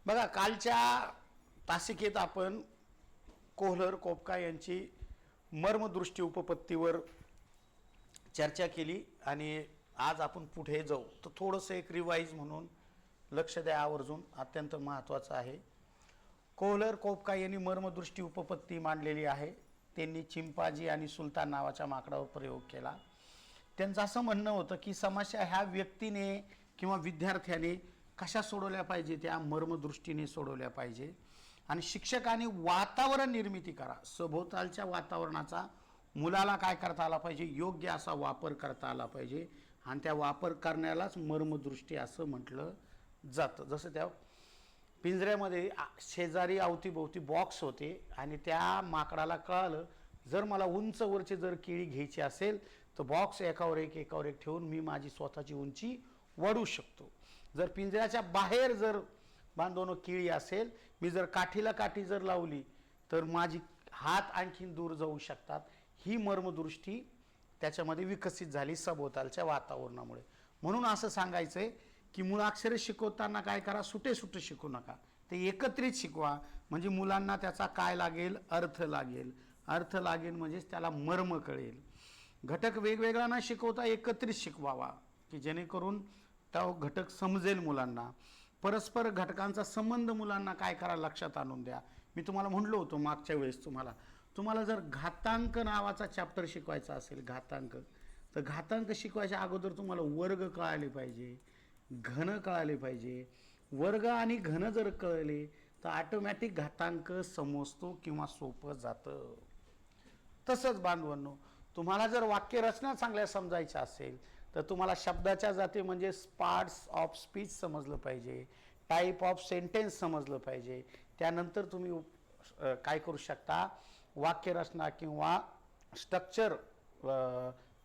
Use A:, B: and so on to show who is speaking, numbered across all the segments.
A: बघा, कालच्या तासिकेत आपण कोहलर कोपका यांची मर्मदृष्टी उपपत्तीवर चर्चा केली आणि आज आपण पुढे जाऊ. तर थोडंसं एक रिवाईज म्हणून लक्ष द्या आवर्जून, अत्यंत महत्त्वाचं आहे. कोहलर कोपका यांनी मर्मदृष्टी उपपत्ती मांडलेली आहे. त्यांनी चिंपाजी आणि सुलतान नावाच्या माकडावर प्रयोग केला. त्यांचं असं म्हणणं होतं की समस्या ह्या व्यक्तीने किंवा विद्यार्थ्याने कशा सोडवल्या पाहिजे, त्या मर्मदृष्टीने सोडवल्या पाहिजे. आणि शिक्षकांनी वातावरण निर्मिती करा, सभोवतालच्या वातावरणाचा मुलाला काय करता आला पाहिजे, योग्य असा वापर करता आला पाहिजे. आणि त्या वापर करण्यालाच मर्मदृष्टी असं म्हटलं जातं. जसं त्या पिंजऱ्यामध्ये शेजारी अवतीभोवती बॉक्स होते आणि त्या माकडाला कळालं जर मला उंचवरची जर केळी घ्यायची असेल तर बॉक्स एकावर एक ठेवून मी माझी स्वतःची उंची वाढवू शकतो. जर पिंजऱ्याच्या बाहेर जर बांधून केळी असेल, मी जर काठीला काठी जर लावली तर माझी हात आणखीन दूर जाऊ शकतात. ही मर्मदृष्टी त्याच्यामध्ये विकसित झाली सभोवतालच्या वातावरणामुळे. म्हणून असं सांगायचं आहे की मुलाक्षरे शिकवताना काय करा, सुटे सुटे शिकू नका, ते एकत्रित शिकवा. म्हणजे मुलांना त्याचा काय लागेल, अर्थ लागेल. अर्थ लागेल म्हणजेच त्याला मर्म कळेल. घटक वेगवेगळा न शिकवता एकत्रित शिकवावा की जेणेकरून तो घटक समजेल मुलांना. परस्पर घटकांचा संबंध मुलांना काय करा, लक्षात आणून द्या. मी तुम्हाला म्हणलो होतो मागच्या वेळेस, तुम्हाला जर घातांक नावाचा चॅप्टर शिकवायचा असेल, घातांक, तर घातांक शिकवायच्या अगोदर तुम्हाला वर्ग कळाले पाहिजे, घन कळाले पाहिजे. वर्ग आणि घन जर कळले तर ऑटोमॅटिक घातांक समजतो किंवा सोपं जातं. तसंच बांधवांनो, तुम्हाला जर वाक्यरचना चांगल्या समजायच्या असेल तर तुम्हाला शब्दाच्या जाती म्हणजे पार्ट्स ऑफ स्पीच समजलं पाहिजे, टाईप ऑफ सेंटेन्स समजलं पाहिजे. त्यानंतर तुम्ही काय करू शकता, वाक्यरचना किंवा स्ट्रक्चर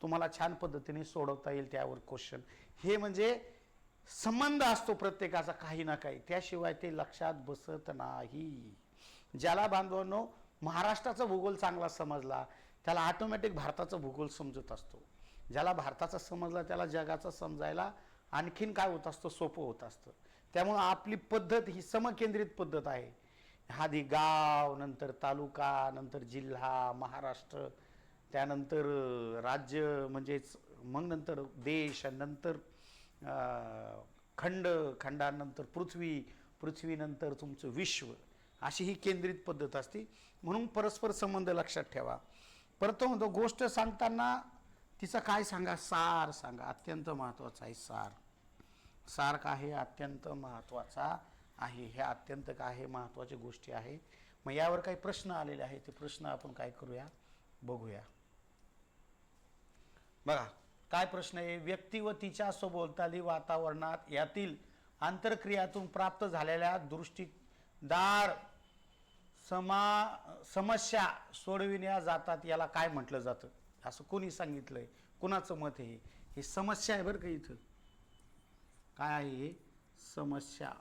A: तुम्हाला छान पद्धतीने सोडवता येईल त्यावर क्वेश्चन. हे म्हणजे संबंध असतो प्रत्येकाचा काही ना काही, त्याशिवाय ते लक्षात बसत नाही. ज्याला बांधवांनो महाराष्ट्राचा भूगोल चांगला समजला त्याला ऑटोमॅटिक भारताचा भूगोल समजत असतो. ज्याला भारताचा समजला त्याला जगाचा समजायला आणखीन काय होत असतं, सोपं होत असतं. त्यामुळं आपली पद्धत ही समकेंद्रित पद्धत आहे. आधी गाव, नंतर तालुका, नंतर जिल्हा, महाराष्ट्र, त्यानंतर राज्य, म्हणजेच मग नंतर देश, नंतर खंड, खंडानंतर पृथ्वी, पृथ्वीनंतर तुमचं विश्व, अशी ही केंद्रित पद्धत असते. म्हणून परस्पर संबंध लक्षात ठेवा. परत म्हणतो गोष्ट सांगताना तिचा काय सांगा, सार सांगा. अत्यंत महत्त्वाचा आहे सार. सार काय आहे, अत्यंत महत्त्वाचा आहे. ह्या अत्यंत काय आहे, महत्त्वाच्या गोष्टी आहेत. मग यावर काही प्रश्न आलेले आहेत, ते प्रश्न आपण काय करूया, बघूया. बघा काय प्रश्न आहे, व्यक्ती व तिच्या सभोवताली वातावरणात यातील आंतरक्रियातून प्राप्त झालेल्या दृष्टीदार समस्या सोडविल्या जातात, याला काय म्हटलं जातं, असं कोणी सांगितलंय, कुणाचं मत आहे? हे समस्या आहे बरं का. इथं काय आहे, हे समस्या.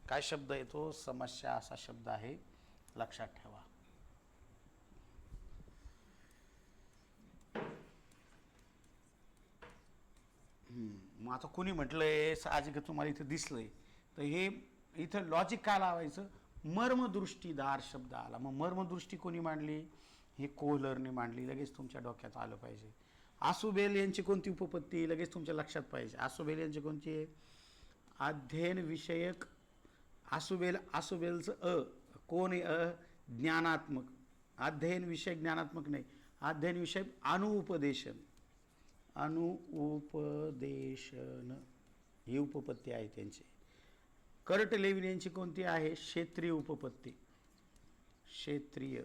A: काय शब्द येतो, समस्या असा शब्द आहे, लक्षात ठेवा. मग आता कोणी म्हटलंय, साहजिक तुम्हाला इथं दिसलंय, तर हे इथं लॉजिक काय लावायचं, मर्मदृष्टीदार शब्द आला. मग मर्मदृष्टी कोणी मांडली, हे कोहलरने मांडली. लगेच तुमच्या डोक्यात आलं पाहिजे. आसुबेल यांची कोणती उपपत्ती, लगेच तुमच्या लक्षात पाहिजे. आसुबेल यांची कोणती आहे, अध्ययन विषयक. आसुबेलचं कोण आहे, ज्ञानात्मक. अध्ययन विषयक ज्ञानात्मक नाही, अध्ययन विषयक अनुउपदेशन. अनुउपदेशन ही उपपत्ती आहे त्यांची. कर्ट लेविन यांची कोणती आहे, क्षेत्रीय उपपत्ती, क्षेत्रीय.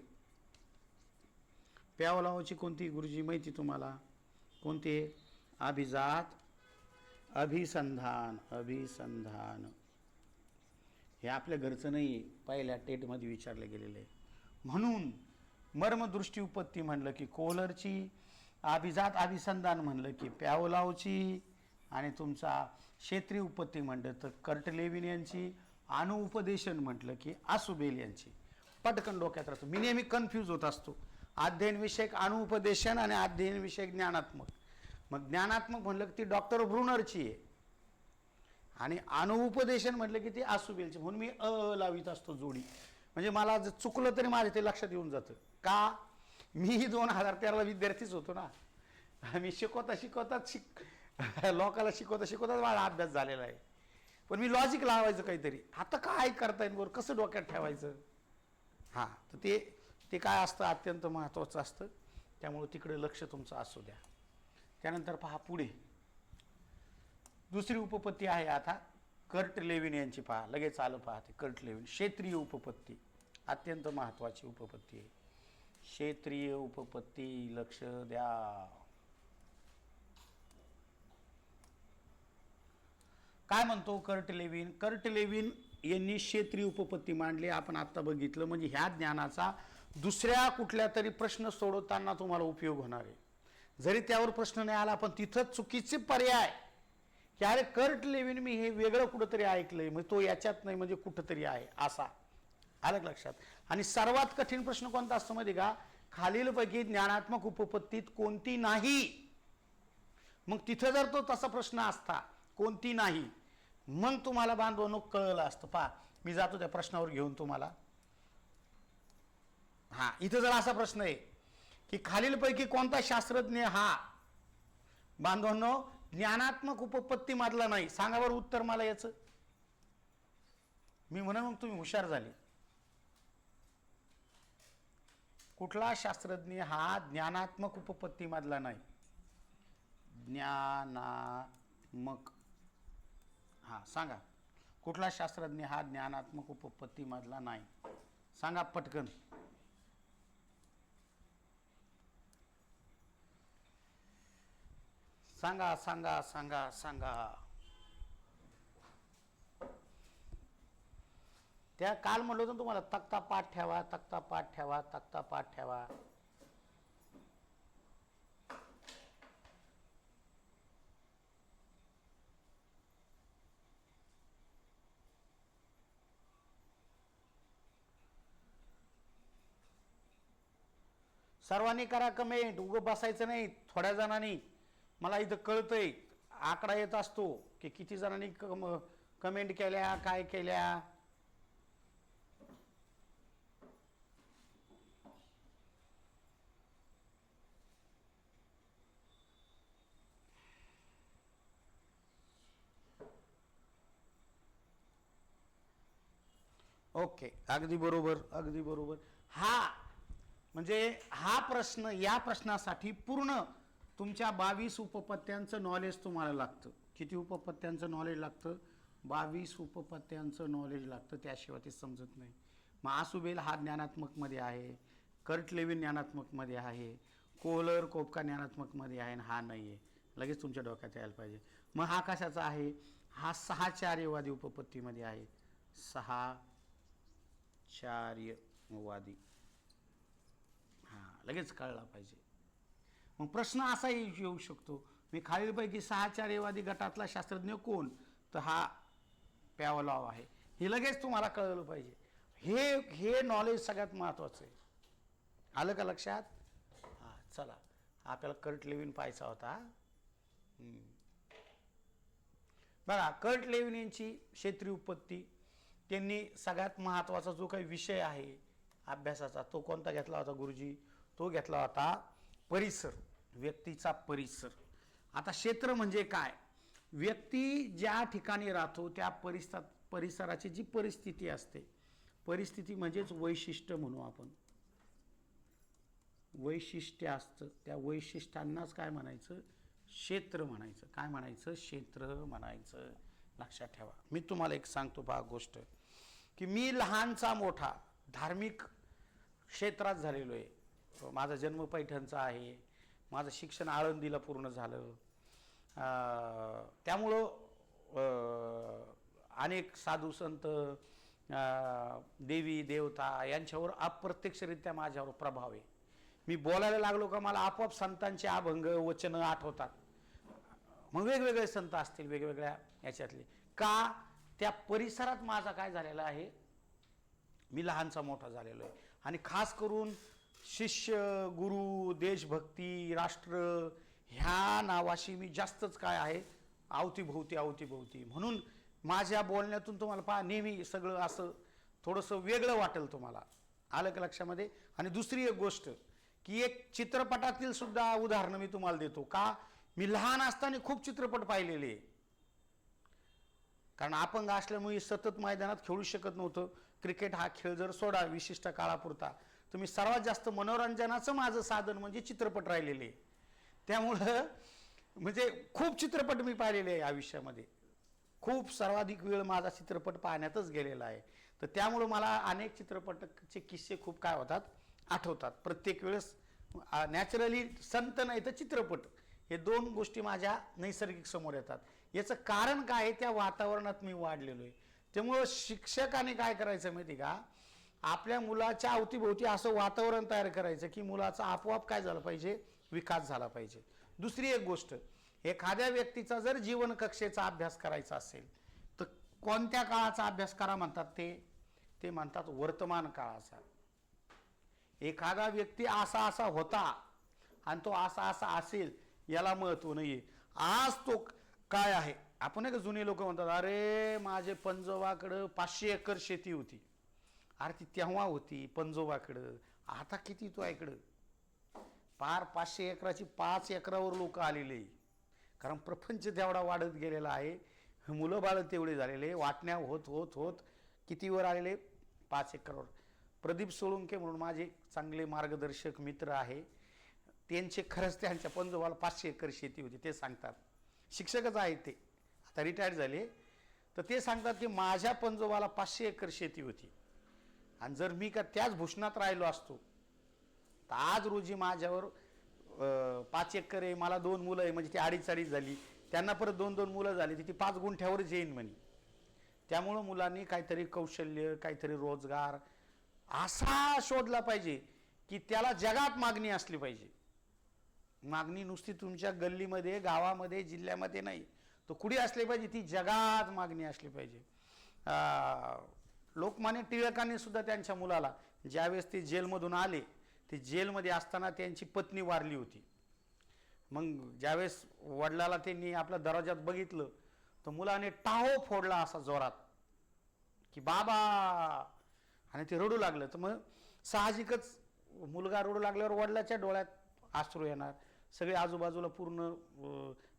A: प्यावलावाची कोणती गुरुजी माहिती तुम्हाला, कोणती आहे, अभिजात, अभिसंधान. अभिसंधान हे आपल्या घरचं नाही, पहिल्या टेटमध्ये विचारलं गेलेलं आहे. म्हणून मर्मदृष्टी उपपत्ती म्हणलं की कोहलरची, अभिजात अभिसंधान म्हणलं की प्यावलावची, आणि तुमचा क्षेत्रीय उपपत्ती म्हटलं तर कर्टलेविन यांची, अनुउपदेशन म्हटलं की आसुबेल यांची. पटकन डोक्यात राहतो. मी नेहमी कन्फ्यूज होत असतो, अध्ययन विषयक अनुउपदेशन आणि अध्ययन विषयक ज्ञानात्मक. मग ज्ञानात्मक म्हणलं की ती डॉक्टर ब्रुनरची आहे, आणि अनुपदेशन म्हटलं की ते आसुबेलचे, म्हणून मी लावित असतो जोडी. म्हणजे मला जर चुकलं तरी माझ्या ते लक्षात येऊन जातं. का? मी 2013ला विद्यार्थीच होतो ना. मी शिकवताच लोकांना शिकवता माझा अभ्यास झालेला आहे. पण मी लॉजिक लावायचं काहीतरी. आता काय करता येईल बरं, कसं डोक्यात ठेवायचं. हां, तर ते काय असतं, अत्यंत महत्त्वाचं असतं. त्यामुळे तिकडे लक्ष तुमचं असू द्या. त्यानंतर पहा पुढे दुसरी उपपत्ती आहे आता कर्ट लेविन यांची. पहा लगेच आलं, पहा ते कर्ट लेविन क्षेत्रीय उपपत्ती, अत्यंत महत्त्वाची उपपत्ती आहे. क्षेत्रीय उपपत्ती, लक्ष द्या. काय म्हणतो कर्ट लेविन? कर्ट लेविन यांनी क्षेत्रीय उपपत्ती मांडली. आपण आता बघितलं, म्हणजे ह्या ज्ञानाचा दुसऱ्या कुठल्या तरी प्रश्न सोडवताना तुम्हाला उपयोग होणार आहे. जरी त्यावर प्रश्न नाही आला, पण तिथं चुकीचे पर्याय की अरे कर्ट लेविन मी हे वेगळं कुठंतरी ऐकलंय, मग तो याच्यात नाही म्हणजे कुठंतरी आहे, असा आलं लक्षात. आणि सर्वात कठीण प्रश्न कोणता असतो माहिती का? खालीलपैकी ज्ञानात्मक उपपत्तीत कोणती नाही. मग तिथं जर तो तसा प्रश्न असता कोणती नाही, मग तुम्हाला बांधवणूक कळलं असतं. पहा मी जातो त्या प्रश्नावर घेऊन तुम्हाला. हा, इथं जर असा प्रश्न आहे की खालीलपैकी कोणता शास्त्रज्ञ हा बांधवांनो ज्ञानात्मक उपपत्ती मधला नाही, सांगा बरं उत्तर मला याचं. मी म्हणून मग तुम्ही हुशार झाले. कुठला शास्त्रज्ञ हा ज्ञानात्मक उपपत्ती मधला नाही? ज्ञानात्मक, हा सांगा कुठला शास्त्रज्ञ हा ज्ञानात्मक उपपत्ती मधला नाही? सांगा पटकन. सांगा सांगा सांगा सांगा. त्या काल म्हणलं होतं तुम्हाला, तक्ता पाठ ठेवा, तक्ता पाठ ठेवा, तक्ता पाठ ठेवा. सर्वांनी करा कमेंट, उगं बसायचं नाही थोड्या जणांनी. मला इथं कळतंय, आकडा येत असतो की किती जणांनी कमेंट केल्या, काय केल्या. ओके, अगदी बरोबर, अगदी बरोबर. हा म्हणजे हा प्रश्न, या प्रश्नासाठी पूर्ण तुमच्या 22 उपपत्त्यांचं नॉलेज तुम्हाला लागतं. किती उपपत्त्यांचं नॉलेज लागतं? 22 उपपत्त्यांचं नॉलेज लागतं, त्याशिवाय ते समजत नाही. मग आसुबेल हा ज्ञानात्मकमध्ये आहे, कर्ट लेविन ज्ञानात्मकमध्ये आहे, कोहलर कोपका ज्ञानात्मकमध्ये आहे, आणि हा नाही आहे. लगेच तुमच्या डोक्यात यायला पाहिजे. मग हा कशाचा आहे? हा सहाचार्यवादी उपपत्तीमध्ये आहे. सहाचार्यवादी, हां लगेच कळला पाहिजे. मग प्रश्न असाही येऊ शकतो, मी खालीलपैकी सहाचार्यवादी गटातला शास्त्रज्ञ कोण? तर हा पॅवलॉव आहे. हे लगेच तुम्हाला कळलं पाहिजे. हे नॉलेज सगळ्यात महत्त्वाचं आहे. आलं का लक्षात? हां चला, आपल्याला कर्ट लेविन पाहायचा होता. बघा, कर्ट लेविन यांची क्षेत्रीय उपपत्ती, त्यांनी सगळ्यात महत्त्वाचा जो काही विषय आहे अभ्यासाचा, तो कोणता घेतला होता गुरुजी? तो घेतला होता परिसर, व्यक्तीचा परिसर. आता क्षेत्र म्हणजे काय? व्यक्ती ज्या ठिकाणी राहतो त्या परिसराची जी परिस्थिती असते, परिस्थिती म्हणजेच वैशिष्ट्य म्हणू आपण. वैशिष्ट्य असतं, त्या वैशिष्ट्यांनाच काय म्हणायचं? क्षेत्र म्हणायचं. काय म्हणायचं? क्षेत्र म्हणायचं. लक्षात ठेवा. मी तुम्हाला एक सांगतो पहा गोष्ट, की मी लहानचा मोठा धार्मिक क्षेत्रात झालेलो आहे. माझा जन्म पैठणचा आहे, माझं शिक्षण आळंदीला पूर्ण झालं. त्यामुळं अनेक साधू संत, देवी देवता यांच्यावर अप्रत्यक्षरित्या माझ्यावर प्रभाव आहे. मी बोलायला लागलो का मला आपोआप संतांचे अभंग वचनं आठवतात. मग वेगवेगळे संत असतील वेगवेगळ्या याच्यातले, का त्या परिसरात माझा काय झालेला आहे? मी लहानचा मोठा झालेलो आहे. आणि खास करून शिष्य, गुरु, देशभक्ती, राष्ट्र ह्या नावाशी मी जास्तच काय आहे? अवतीभोवती. म्हणून माझ्या बोलण्यातून तुम्हाला पहा नेहमी सगळं असं थोडंसं वेगळं वाटेल तुम्हाला. आलं का लक्षामध्ये? आणि दुसरी एक गोष्ट की एक चित्रपटातील सुद्धा उदाहरणं मी तुम्हाला देतो. का? मी लहान असताना खूप चित्रपट पाहिलेले, कारण अपंग असल्यामुळे सतत मैदानात खेळू शकत नव्हतं. क्रिकेट हा खेळ जर सोडा विशिष्ट काळापुरता, तर मी सर्वात जास्त मनोरंजनाचं माझं साधन म्हणजे चित्रपट राहिलेले. त्यामुळं म्हणजे खूप चित्रपट मी पाहिलेले आहे आयुष्यामध्ये. खूप सर्वाधिक वेळ माझा चित्रपट पाहण्यातच गेलेला आहे. तर त्यामुळं मला अनेक चित्रपटाचे किस्से खूप काय होतात, आठवतात प्रत्येक वेळेस. नॅचरली संत नाही तर चित्रपट हे दोन गोष्टी माझ्या नैसर्गिक समोर येतात. याचं कारण काय आहे? त्या वातावरणात मी वाढलेलो आहे. त्यामुळं शिक्षकाने काय करायचं माहिती का, आपल्या मुलाच्या अवतीभोवती असं वातावरण तयार करायचं की मुलाचा आपोआप काय झालं पाहिजे, विकास झाला पाहिजे. दुसरी एक गोष्ट, एखाद्या व्यक्तीचा जर जीवन कक्षेचा अभ्यास करायचा असेल तर कोणत्या काळाचा अभ्यास करा म्हणतात? ते म्हणतात वर्तमान काळाचा. एखादा व्यक्ती असा असा होता आणि तो असा असा असेल याला महत्व नाहीये. आज तो काय आहे? आपण एक जुने लोक म्हणतात, अरे माझे पंजोबाकडं 500 एकर शेती होती. अरे ती तेव्हा होती पंजोबाकडं, आता किती तो ऐकडं? पार 500 एकराची 5 एकरावर लोक आलेले, कारण प्रपंच तेवढा वाढत गेलेला आहे. मुलं बाळ तेवढे झालेले, वाटण्या होत होत होत कितीवर आलेले? 5 एकरावर. प्रदीप सोळुंके म्हणून माझे चांगले मार्गदर्शक मित्र आहे, त्यांचे खरंच त्यांच्या पंजोबाला 500 एकर शेती होती. ते सांगतात, शिक्षकच आहेत ते, आता रिटायर्ड झाले, तर ते सांगतात की माझ्या पंजोबाला 500 एकर शेती होती आणि जर मी का त्याच भूषणात राहिलो असतो तर आज रोजी माझ्यावर 5 एकर आहे, मला 2 मुलं आहे, म्हणजे ती 2.5 झाली, त्यांना परत 2 मुलं झाली, ती 5 गुंठ्यावरच येईन म्हणे. त्यामुळं मुलांनी काहीतरी कौशल्य, काहीतरी रोजगार असा शोधला पाहिजे की त्याला जगात मागणी असली पाहिजे. मागणी नुसती तुमच्या गल्लीमध्ये, गावामध्ये, जिल्ह्यामध्ये नाही, तो कुठे असली पाहिजे? ती जगात मागणी असली पाहिजे. लोकमान्य टिळकांनी सुद्धा त्यांच्या मुलाला, ज्यावेळेस ते जेलमधून आले, ते जेलमध्ये असताना त्यांची पत्नी वारली होती. मग ज्यावेळेस वडिलाला त्यांनी आपल्या दरवाजात बघितलं तर मुलाने टाहो फोडला असा जोरात की बाबा, आणि ते रडू लागलं. तर मग साहजिकच मुलगा रडू लागल्यावर वडिलाच्या डोळ्यात अश्रू येणार. सगळे आजूबाजूला पूर्ण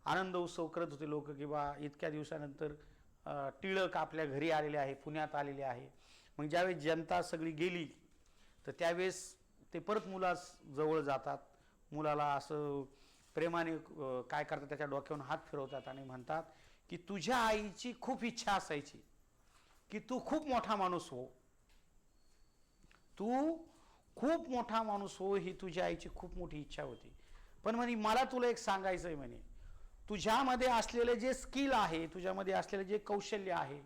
A: आनंद उत्सव करत होते लोक की बा इतक्या दिवसानंतर टिळक आपल्या घरी आलेले आहे, पुण्यात आलेले आहे. मग ज्यावेळेस जनता सगळी गेली तर त्यावेळेस ते परत मुलाजवळ जातात, मुलाला असं प्रेमाने काय करतात, त्याच्या डोक्यावरून हात फिरवतात आणि म्हणतात की तुझ्या आईची खूप इच्छा असायची की तू खूप मोठा माणूस हो, तू खूप मोठा माणूस हो, ही तुझ्या आईची खूप मोठी इच्छा होती. पण म्हणे मला तुला एक सांगायचं आहे, म्हणे तुझ्यामध्ये असलेले जे स्किल आहे, तुझ्यामध्ये असलेले जे कौशल्य आहे,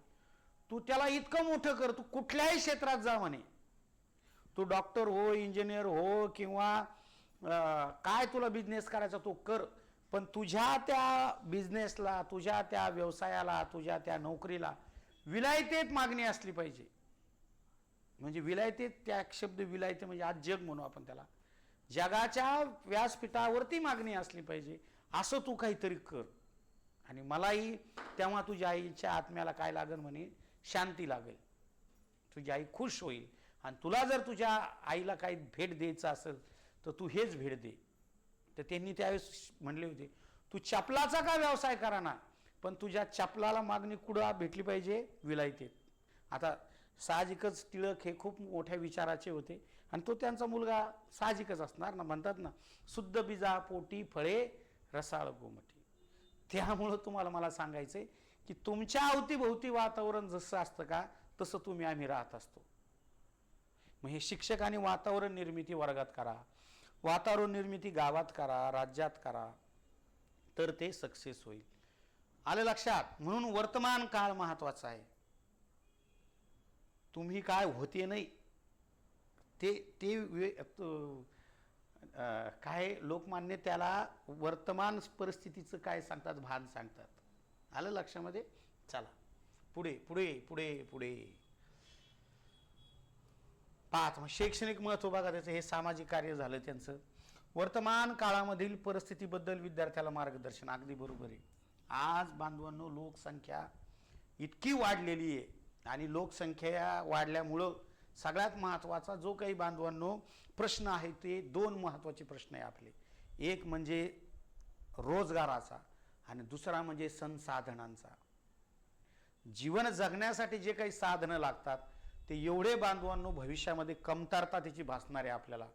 A: तू त्याला इतकं मोठं कर, तू कुठल्याही क्षेत्रात जा म्हणे, तू डॉक्टर हो, इंजिनियर हो, किंवा काय तुला बिझनेस करायचा तो कर, पण तुझ्या त्या बिझनेसला, तुझ्या त्या व्यवसायाला, तुझ्या त्या नोकरीला विलायतेत मागणी असली पाहिजे. म्हणजे विलायतेत, त्या शब्द विलायते म्हणजे आज जग म्हणू आपण त्याला, जगाच्या व्यासपीठावरती मागणी असली पाहिजे. असं तू काहीतरी कर. आणि मलाही तेव्हा तुझ्या आईच्या आत्म्याला काय लागेल म्हणे, शांती लागेल, तुझी आई खुश होईल. आणि तुला जर तुझ्या आईला काही भेट द्यायचं असेल तर तू हेच भेट दे. तर त्यांनी त्यावेळेस म्हणले होते, तू चपलाचा का व्यवसाय करा ना, पण तुझ्या चपलाला मागणी कुठं भेटली पाहिजे? विलायतेत. आता साहजिकच टिळक हे खूप मोठ्या विचाराचे होते आणि तो त्यांचा मुलगा साहजिकच असणार ना. म्हणतात ना, शुद्ध बीजा पोटी फळे रसाळ गोमटी. त्यामुळं तुम्हाला मला सांगायचंय की तुमच्या अवतीभोवती वातावरण जसं असतं का, तसं आम्ही राहत असतो. मग हे शिक्षकांनी वातावरण निर्मिती वर्गात करा, वातावरण निर्मिती गावात करा, राज्यात करा, तर ते सक्सेस होईल. आलं लक्षात? म्हणून वर्तमान काळ महत्वाचा आहे. तुम्ही काय होते नाही ते काय लोकमान्य त्याला वर्तमान परिस्थितीचं काय सांगतात, भान सांगतात. आलं लक्षामध्ये? चला पुढे पुढे पुढे पुढे. 5 मग शैक्षणिक महत्व बघा त्याचं. हे सामाजिक कार्य झालं त्यांचं. वर्तमान काळामधील परिस्थितीबद्दल विद्यार्थ्याला मार्गदर्शन. अगदी बरोबर आहे. आज बांधवांनो, लोकसंख्या इतकी वाढलेली आहे आणि लोकसंख्या वाढल्यामुळं सगळ्यात महत्त्वाचा जो काही बांधवांनो प्रश्न आहे ते दोन महत्त्वाचे प्रश्न आहे आपले. एक म्हणजे रोजगाराचा आणि दुसरा म्हणजे संसाधनांचा. जीवन जगण्यासाठी जे काही साधनं लागतात ते एवढे बांधवांनो भविष्यामध्ये कमतरता त्याची भासणार आहे आपल्याला.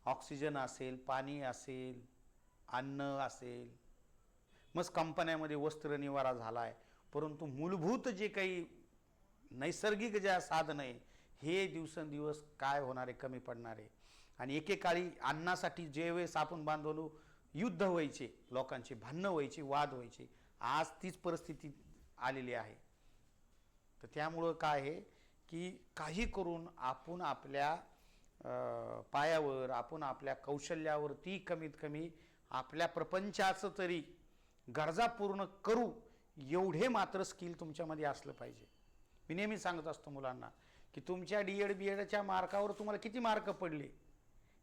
A: ऑक्सिजन असेल, पाणी असेल, अन्न असेल, मग कंपन्यामध्ये वस्त्र निवारा झाला आहे, परंतु मूलभूत जे काही नैसर्गिक ज्या साधनं आहे हे दिवसेंदिवस काय होणार आहे, कमी पडणार आहे. आणि एकेकाळी अन्नासाठी जे वेळेस आपण बांधवलो युद्ध व्हायचे, लोकांचे भांडणं व्हायचे, वाद व्हायचे, आज तीच परिस्थिती आलेली आहे. तर त्यामुळं काय आहे की काही करून आपण आपल्या पायावर, आपण आपल्या कौशल्यावरती कमीत कमी आपल्या प्रपंचाचं तरी गरजा पूर्ण करू एवढे मात्र स्किल तुमच्यामध्ये असलं पाहिजे. मी नेहमी सांगत असतो मुलांना की तुमच्या DED BEDच्या मार्कावर तुम्हाला किती मार्क पडले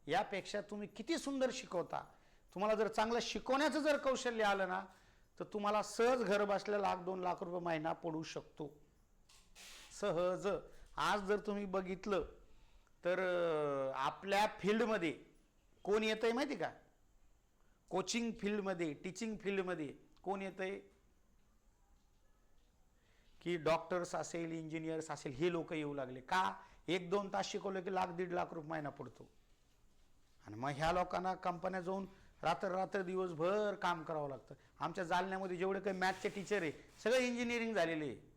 A: यापेक्षा तुम्ही किती सुंदर शिकवता. तुम्हाला जर चांगलं शिकवण्याचं जर कौशल्य आलं ना तर तुम्हाला सहज घर बसल्या ₹1,00,000-2,00,000 महिना पडू शकतो, सहज. आज जर तुम्ही बघितलं तर आपल्या फील्डमध्ये कोण येतंय माहिती का? कोचिंग फील्डमध्ये, टीचिंग फील्डमध्ये कोण येतंय की डॉक्टर्स असेल, इंजिनियर्स असेल, हे लोक येऊ लागले. का? 1-2 तास शिकवलं की ₹1,00,000-1,50,000 महिना पडतो. आणि मग ह्या लोकांना कंपन्या जाऊन रात्र दिवसभर काम करावं लागतं. आमच्या जालन्यामध्ये जेवढे काही मॅथचे टीचर आहे सगळे इंजिनिअरिंग झालेले आहे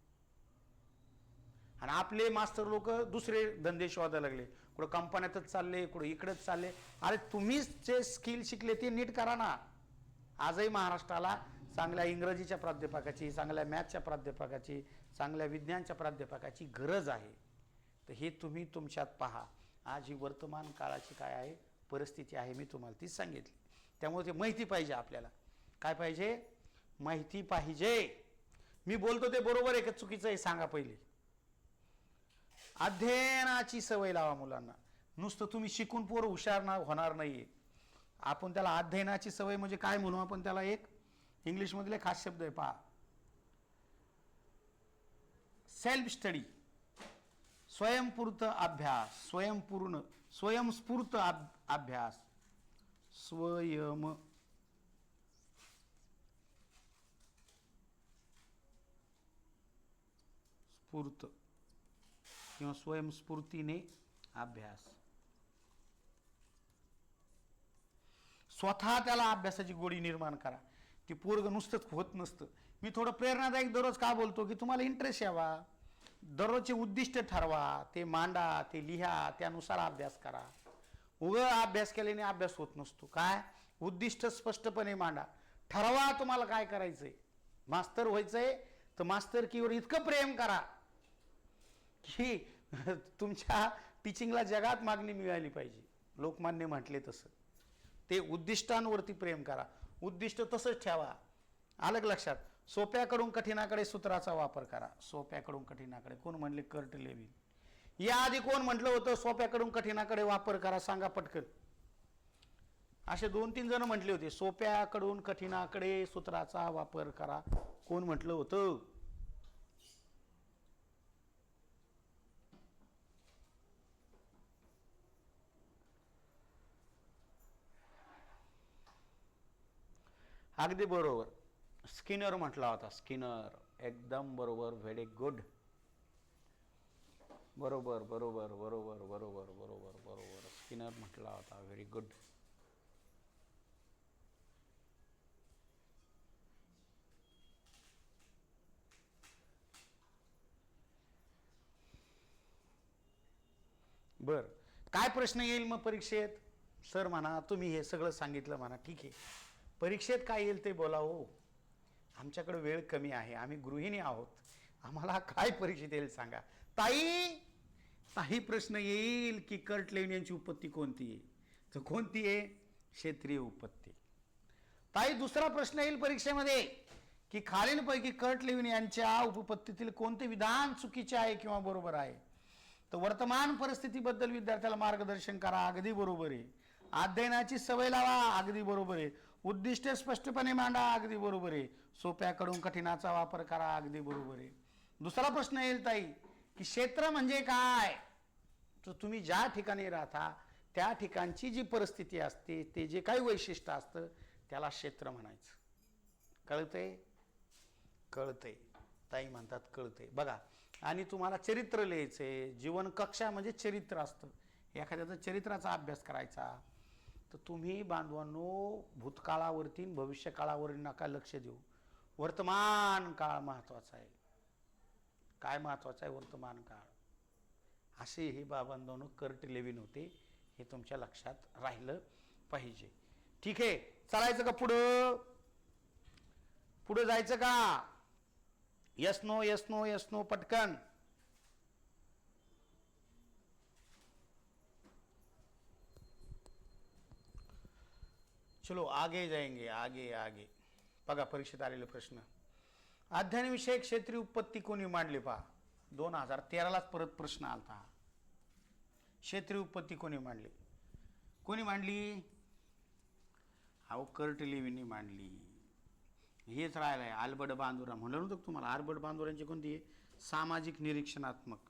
A: आणि आपले मास्टर लोक दुसरे धंदे शोधायला लागले, कुठं कंपन्यातच चालले, कुठं इकडेच चालले. अरे तुम्हीच जे स्किल शिकले ते नीट करा ना. आजही महाराष्ट्राला चांगल्या इंग्रजीच्या प्राध्यापकाची, चांगल्या मॅथच्या प्राध्यापकाची, चांगल्या विज्ञानच्या प्राध्यापकाची गरज आहे. तर हे तुम्ही तुमच्यात पहा. आज ही वर्तमान काळाची काय आहे परिस्थिती आहे, मी तुम्हाला तीच सांगितली. त्यामुळे ते माहिती पाहिजे आपल्याला. काय पाहिजे? माहिती पाहिजे. मी बोलतो ते बरोबर आहे का चुकीचं आहे सांगा पहिले. अध्ययनाची सवय लावा मुलांना. नुसतं तुम्ही शिकून पोरं हुशार होणार नाहीये. आपण त्याला अध्ययनाची सवय म्हणजे काय म्हणू आपण त्याला? एक इंग्लिशमधले खास शब्द आहे पहा, सेल्फ स्टडी, स्वयंस्फूर्त अभ्यास, स्वयंस्फूर्त अभ्यास, स्वयंस्फूर्त किंवा स्वयंस्फूर्तीने अभ्यास. स्वतः त्याला अभ्यासाची गोडी निर्माण करा. ती पोरग नुसतंच होत नसतं. मी थोडं प्रेरणादायक दररोज का बोलतो की तुम्हाला इंटरेस्ट यावा. दररोजचे उद्दिष्ट ठरवा, ते मांडा, ते लिहा, त्यानुसार अभ्यास करा. अभ्यास केल्याने अभ्यास होत नसतो. काय? उद्दिष्ट स्पष्टपणे मांडा, ठरवा तुम्हाला काय करायचंय. मास्तर व्हायचंय तर मास्तर कीवर इतकं प्रेम करा की तुमच्या टीचिंगला जगात मागणी मिळाली पाहिजे. लोकमान्य म्हटले तसं. ते उद्दिष्टांवरती प्रेम करा, उद्दिष्ट तसंच ठेवा. आलं लक्षात? सोप्याकडून कठीणाकडे सूत्राचा वापर करा. सोप्याकडून कठीणाकडे कोण म्हणले? Kurt Lewin. या आधी कोण म्हटलं होतं सोप्याकडून कठीणाकडे वापर करा? सांगा पटकन. असे 2-3 जण म्हटले होते सोप्याकडून कठीणाकडे सूत्राचा वापर करा. कोण म्हटलं होतं? अगदी बरोबर, स्किनर म्हटला होता. स्किनर, एकदम बरोबर. Very good. बरोबर बरोबर बरोबर बरोबर बरोबर बरोबर. स्किनर म्हटला होता. Very good. बर, काय प्रश्न येईल मग परीक्षेत? सर म्हणा तुम्ही हे सगळं सांगितलं म्हणा, ठीक आहे. परीक्षेत काय येईल ते बोला हो. आमच्याकडे वेळ कमी आहे, आम्ही गृहिणी आहोत, आम्हाला काय परीक्षेत येईल सांगा. ताई प्रश्न येईल की कर्ट लेव्हिन यांची उत्पत्ती कोणती आहे? तर कोणती आहे? क्षेत्रीय उत्पत्ती. ताई दुसरा प्रश्न येईल परीक्षेमध्ये की खालीलपैकी कर्ट लेव्हिन यांच्या उपपत्तीतील कोणते विधान चुकीचे आहे किंवा बरोबर आहे? तर वर्तमान परिस्थितीबद्दल विद्यार्थ्याला मार्गदर्शन करा. अगदी बरोबर आहे. अध्ययनाची सवय लावा. अगदी बरोबर आहे. उद्दिष्ट स्पष्टपणे मांडा. अगदी बरोबर आहे. सोप्याकडून कठीणाचा वापर करा. अगदी बरोबर आहे. दुसरा प्रश्न येईल ताई की क्षेत्र म्हणजे काय? तर तुम्ही ज्या ठिकाणी राहता त्या ठिकाणची जी परिस्थिती असते, ते जे काही वैशिष्ट्य असतं त्याला क्षेत्र म्हणायचं. कळतंय? कळतंय. ताई म्हणतात कळतंय. बघा, आणि तुम्हाला चरित्र लिहायचंय. जीवन कक्षा म्हणजे चरित्र असतं. एखाद्याचा चरित्राचा अभ्यास करायचा, तर तुम्ही बांधवांनो भूतकाळावरती भविष्य काळावर नका लक्ष देऊ. वर्तमान काळ महत्वाचा आहे. काय महत्वाचं आहे? वर्तमान काळ. असे हे बाबांनो कर्ट लेविन होते. हे तुमच्या लक्षात राहिलं पाहिजे. ठीक आहे, चालायचं का पुढं? पुढं जायचं का? Yes no yes no yes no पटकन. चलो आगे जाएंगे, आगे आगे. बघा परीक्षेत आलेले प्रश्न. अध्ययनविषयक क्षेत्रीय उत्पत्ती कोणी मांडली? पहा, 2013लाच परत प्रश्न आलता. क्षेत्रीय उत्पत्ती कोणी मांडली? कोणी मांडली? अहो कर्ट लेविनने मांडली. हेच राहिलंय. आल्बर्ट बांदुरा म्हणलं नव्हतं तुम्हाला. आल्बर्ट बांदुरांची कोणती आहे? सामाजिक निरीक्षणात्मक.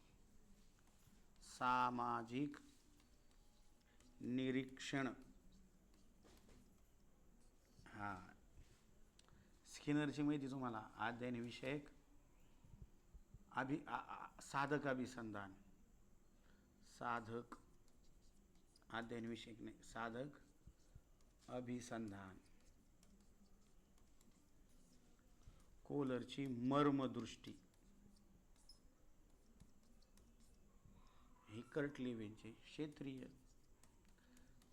A: सामाजिक निरीक्षण. हा, स्किनरची माहिती तुम्हाला. अध्ययन विषयक साधक अभिसंधान. साधक अध्ययन विषयक नाही, साधक अभिसंधान. कोहलरची मर्मदृष्टी. ही कर्ट लेविनची क्षेत्रीय.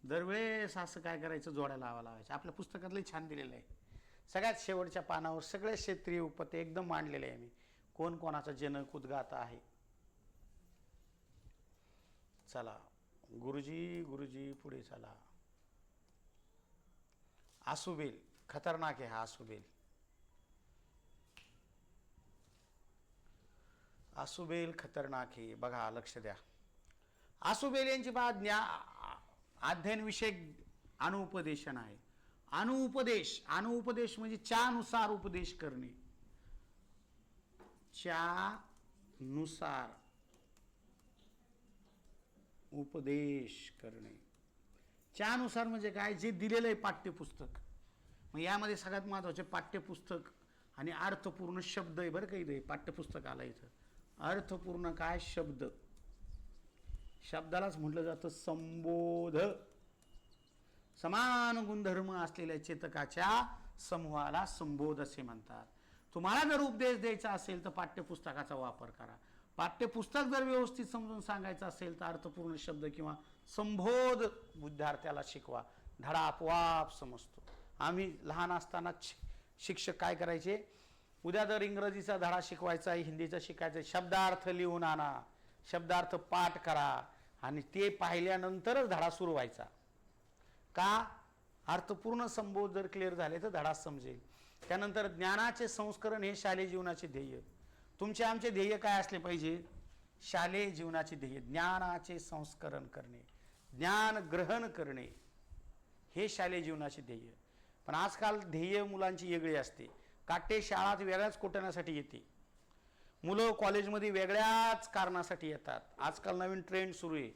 A: दरवेळेस असं काय करायचं, जोड्या लावायचं. आपल्या पुस्तकातलं छान दिलेलं आहे. सगळ्यात शेवटच्या पानावर सगळे क्षेत्रीय उपते एकदम मांडलेले आहे मी. कोण कोणाचा जनक उद्गाता आहे. चला गुरुजी, गुरुजी पुढे चला. आसुबेल खतरनाक आहे. हा आसुबेल, आसुबेल खतरनाक आहे. बघा लक्ष द्या. आसुबेल यांची बात अध्ययन विषयक अनुपदेशन आहे. अनुपदेश, अनुपदेश म्हणजे च्यानुसार उपदेश करणे. च्यानुसार उपदेश करणे. च्यानुसार म्हणजे काय? जे दिलेलं आहे पाठ्यपुस्तक. मग यामध्ये सगळ्यात महत्वाचे पाठ्यपुस्तक आणि अर्थपूर्ण शब्द आहे बरं का. इथे पाठ्यपुस्तक आला इथं. अर्थपूर्ण काय? शब्द. शब्दालाच म्हटलं जातं संबोध. समान गुणधर्म असलेल्या चेतकाच्या समूहाला संबोध असे म्हणतात. तुम्हाला जर उपदेश द्यायचा असेल तर पाठ्यपुस्तकाचा वापर करा. पाठ्यपुस्तक जर व्यवस्थित समजून सांगायचं असेल तर अर्थपूर्ण शब्द किंवा संबोध विद्यार्थ्याला शिकवा. धडा आपोआप समजतो. आम्ही लहान असताना शिक्षक काय करायचे? उद्या जर इंग्रजीचा धडा शिकवायचा आहे, हिंदीचा शिकायचा आहे, शब्दार्थ लिहून आणा, शब्दार्थ पाठ करा आणि ते पाहिल्यानंतरच धडा सुरू व्हायचा. का? अर्थपूर्ण संबोध जर क्लिअर झाले तर धडा समजेल. त्यानंतर ज्ञानाचे संस्करण हे शालेय जीवनाचे ध्येय. तुमचे आमचे ध्येय काय असले पाहिजे? शालेय जीवनाचे ध्येय ज्ञानाचे संस्करण करणे, ज्ञान ग्रहण करणे, हे शालेय जीवनाचे ध्येय. पण आजकाल ध्येय मुलांची वेगळी असते. काटे शाळात वेगळ्याच कोटण्यासाठी येते. मुलं कॉलेजमध्ये वेगळ्याच कारणासाठी येतात. आजकाल नवीन ट्रेंड सुरू आहे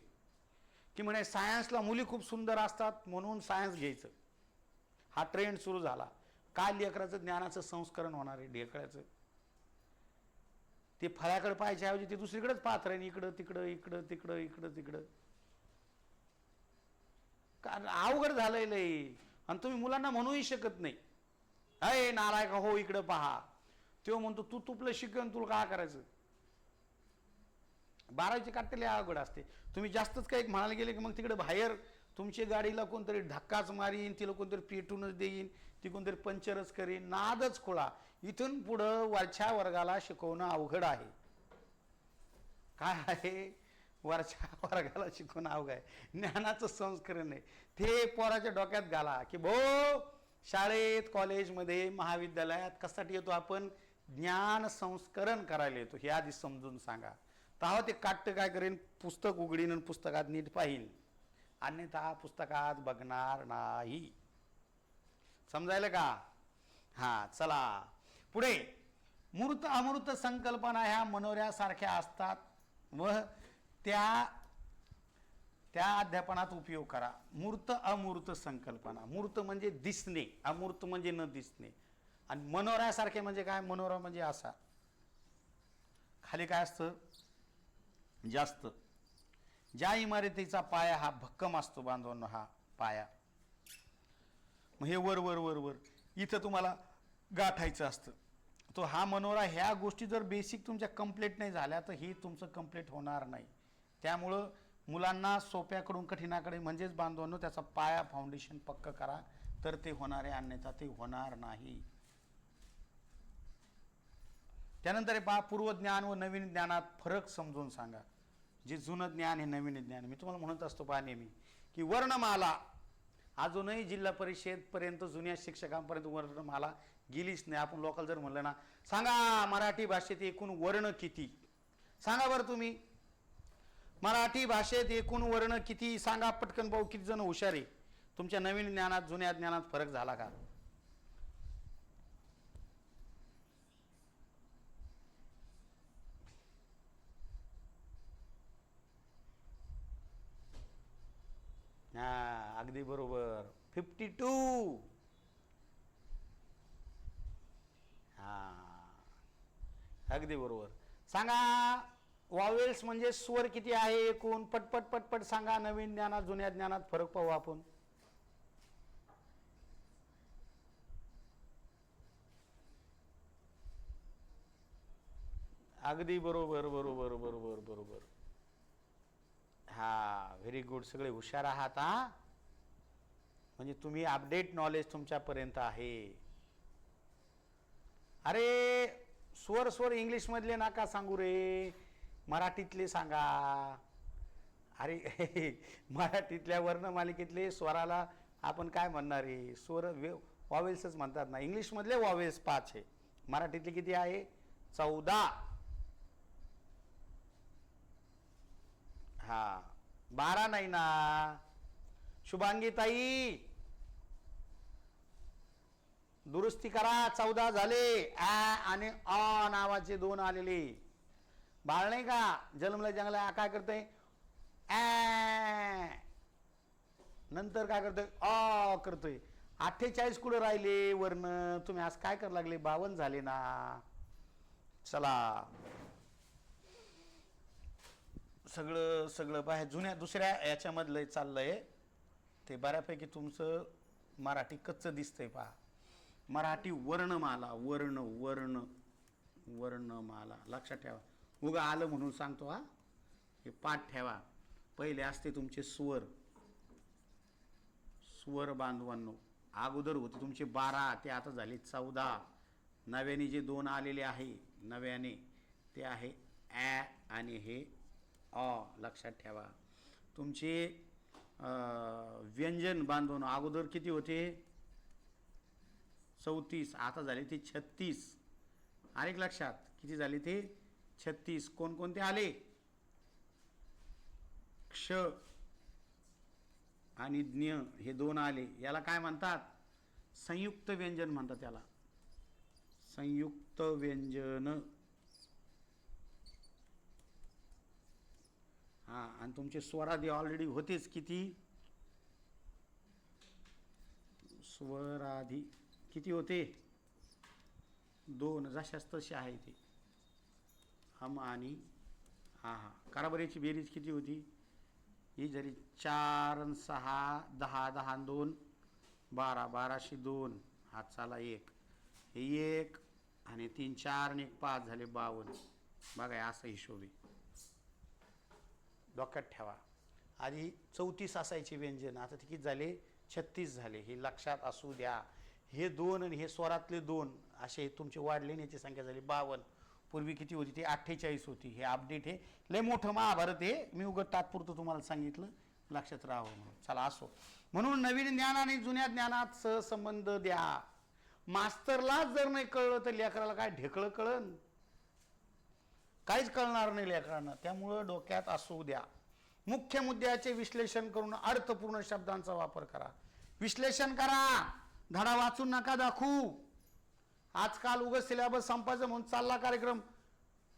A: की म्हणे सायन्सला मुली खूप सुंदर असतात म्हणून सायन्स घ्यायचं. हा ट्रेंड सुरू झाला. काय लेकराचं ज्ञानाचं संस्करण होणार आहे ढेकळ्याचं? ते फळ्याकडे पाहायच्या ऐवजी ते दुसरीकडेच पाहत राहील. इकडं तिकडं, इकडं तिकडं, इकडं तिकडं. कारण अवघड झालेलं आहे. आणि तुम्ही मुलांना म्हणूही शकत नाही, अय नालायका हो इकडं पहा. तो म्हणतो तू तुपलं शिकवून तुला काय करायचं? 12वीचे काटले अवघड असते. तुम्ही जास्तच काही म्हणायला गेले की मग तिकडे बाहेर तुमच्या गाडीला कोणतरी धक्काच मारीन, तिला कोणतरी पेटूनच देईन, ती कोणतरी पंचरच करीन, नादच खोळा. इथून पुढं वरच्या वर्गाला शिकवणं अवघड आहे. काय आहे? वरच्या वर्गाला शिकवणं अवघड आहे. ज्ञानाचं संस्करण आहे ते पोराच्या डोक्यात घाला की भो शाळेत, कॉलेजमध्ये, महाविद्यालयात कशासाठी येतो आपण? ज्ञान संस्करण करायला येतो. हे आधी समजून सांगा. तेव्हा ते काट्ट काय करेन? पुस्तक उघडीन आणि पुस्तकात नीट पाहिन, अन्यथा पुस्तकात बघणार नाही. समजायला का? हा चला पुढे. मूर्त अमूर्त संकल्पना ह्या मनोऱ्यासारख्या असतात व त्या अध्यापनात उपयोग करा. मूर्त अमूर्त संकल्पना. मूर्त म्हणजे दिसणे, अमूर्त म्हणजे न दिसणे. आणि मनोऱ्यासारखे म्हणजे काय? मनोरा म्हणजे असा खाली काय असतं जास्त. ज्या इमारतीचा पाया हा भक्कम असतो बांधवांनो, हा पाया, मग हे वर वर वर वर इथं तुम्हाला गाठायचं असतं. तो हा मनोरा, ह्या गोष्टी जर बेसिक तुमच्या कंप्लीट नाही झाल्या तर ही तुमचं कंप्लीट होणार नाही. त्यामुळं मुलांना सोप्याकडून कठीणाकडे म्हणजेच बांधवांनो त्याचा पाया फाउंडेशन पक्क करा तर ते होणार आहे, अन्यथा ते होणार नाही. त्यानंतर हे पहा, पूर्वज्ञान व नवीन ज्ञानात फरक समजून सांगा. जे जुनं ज्ञान हे नवीन ज्ञान. मी तुम्हाला म्हणत असतो पहा नेहमी की वर्णमाला अजूनही जिल्हा परिषद पर्यंत जुन्या शिक्षकांपर्यंत वर्णमाला गेलीच नाही. आपण लोकल जर म्हणलं ना, सांगा मराठी भाषेत एकूण वर्ण किती, सांगा बरं तुम्ही, मराठी भाषेत एकूण वर्ण किती सांगा पटकन भाऊ. किती जण हुशार आहे? तुमच्या नवीन ज्ञानात जुन्या ज्ञानात फरक झाला का? हा, अगदी बरोबर, 52. हा, अगदी बरोबर. सांगा वॉवेल्स म्हणजे स्वर किती आहे एकूण? पटपट पटपट सांगा. नवीन ज्ञानात जुन्या ज्ञानात फरक पाहू आपण. अगदी बरोबर बरोबर बरोबर बरोबर. हा, व्हेरी गुड. सगळे हुशार आहात हा. म्हणजे तुम्ही अपडेट नॉलेज तुमच्यापर्यंत आहे. अरे स्वर स्वर इंग्लिश मधले नका सांगू रे, मराठीतले सांगा. अरे मराठीतल्या वर्णमालिकेतले स्वराला आपण काय म्हणणार आहे? स्वर वॉवेल्सच म्हणतात ना. इंग्लिश मधले वॉवेल्स 5 आहे, मराठीतले किती आहे? 14. हा, 12 नाही ना शुभांगी ताई, दुरुस्ती करा. 14 झाले. आ आणि अ नावाचे 2 आलेले. बाळ नाही का जन्मला जंगला काय करतोय? नंतर काय करतोय? अ करतोय. 48 कुठं राहिले वर्ण? तुम्ही आज काय करायला लागले? 52 झाले ना. चला, सगळं सगळं बाहेर जुन्या दुसऱ्या याच्यामधलं चाललंय ते. बऱ्यापैकी तुमचं मराठी कच्चं दिसतंय पहा. मराठी वर्णमाला, वर्ण वर्ण वर्णमाला लक्षात ठेवा. उगा आलं म्हणून सांगतो हा, हे पाठ ठेवा. पहिले असते तुमचे स्वर. स्वर बांधवांनो अगोदर होते तुमचे 12, ते आता झाले 14. नव्याने जे 2 आलेले आहे नव्याने ते आहे ॲ आणि हे अ. लक्षात ठेवा. तुमचे व्यंजन बांधवांनो अगोदर किती होते? 34, आता झाले ते 36. आले लक्षात? किती झाले ते? 36. कोणकोणते आले? क्ष आणि ज्ञ हे 2 आले. याला काय म्हणतात? संयुक्त व्यंजन म्हणतात त्याला, संयुक्त व्यंजन. हा, आणि तुमचे स्वरादी ऑलरेडी होतेच. किती स्वरादी किती होते? 2. जशाच तसे आहे ते. हम आणि हा हा. काराबरीची बेरीज किती होती? ही झाली 4 आणि 6 10 10 आणि 2 12 12शी 2 हात चाला 1 हे 1 आणि 3 4 आणि 1 5 झाले 52. बघा असा हिशोब आहे. डोक्यात ठेवा. आधी 34 असायचे व्यंजन, आता ते किती झाले? 36 झाले. हे लक्षात असू द्या. हे 2 आणि हे स्वरातले 2 असे तुमचे वाढले आणि याची संख्या झाली 52. पूर्वी किती होती? ती 48 होती. हे अपडेट हे लय मोठं महाभारत आहे. मी उगाच तात्पुरतं तुम्हाला सांगितलं, लक्षात राहावं म्हणून. चला असो. म्हणून नवीन ज्ञान आणि जुन्या ज्ञानात सहसंबंध द्या. मास्तरलाच जर नाही कळलं तर लेकराला काय ढेकळं कळन? काहीच कळणार नाही लेकरांना. त्यामुळं डोक्यात असू द्या. मुख्य मुद्द्याचे विश्लेषण करून अर्थपूर्ण शब्दांचा वापर करा. विश्लेषण करा. धडा वाचून नका दाखवू. आजकाल उगाच सिलेबस संपायचं म्हणून चालला कार्यक्रम,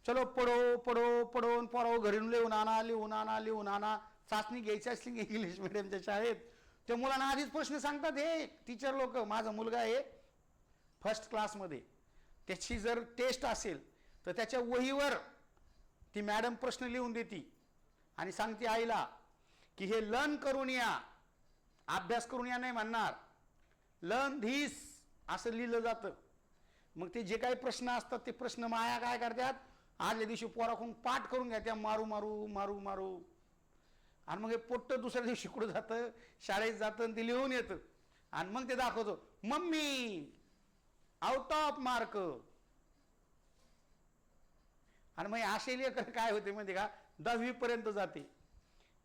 A: चलो पडो पडो पडो, पोराव घरी लिहून आणा लिहून आणा लिहून आणा. चाचणी घ्यायची असली इंग्लिश मिडियमच्या शाळेत त्या मुलांना आधीच प्रश्न सांगतात हे टीचर लोक. माझा मुलगा आहे फर्स्ट क्लासमध्ये, त्याची जर टेस्ट असेल तर त्याच्या वहीवर ती मॅडम प्रश्न लिहून देते आणि सांगते आईला की हे लर्न करून या, अभ्यास करून या नाही म्हणणार, लर्न धिस असं लिहिलं जातं. मग ते जे काही प्रश्न असतात ते प्रश्न माया काय करतात, आदल्या दिवशी पोराकडून पाठ करून घ्या, मारू मारू मारू मारू, आणि मग हे पोट्ट दुसऱ्या दिवशी कुठं जातं, शाळेत जातं आणि ते लिहून येतं आणि मग ते दाखवतो मम्मी आउट ऑफ मार्क. आणि मग असे लेकर काय होते म्हणजे का 10वी पर्यंत जाते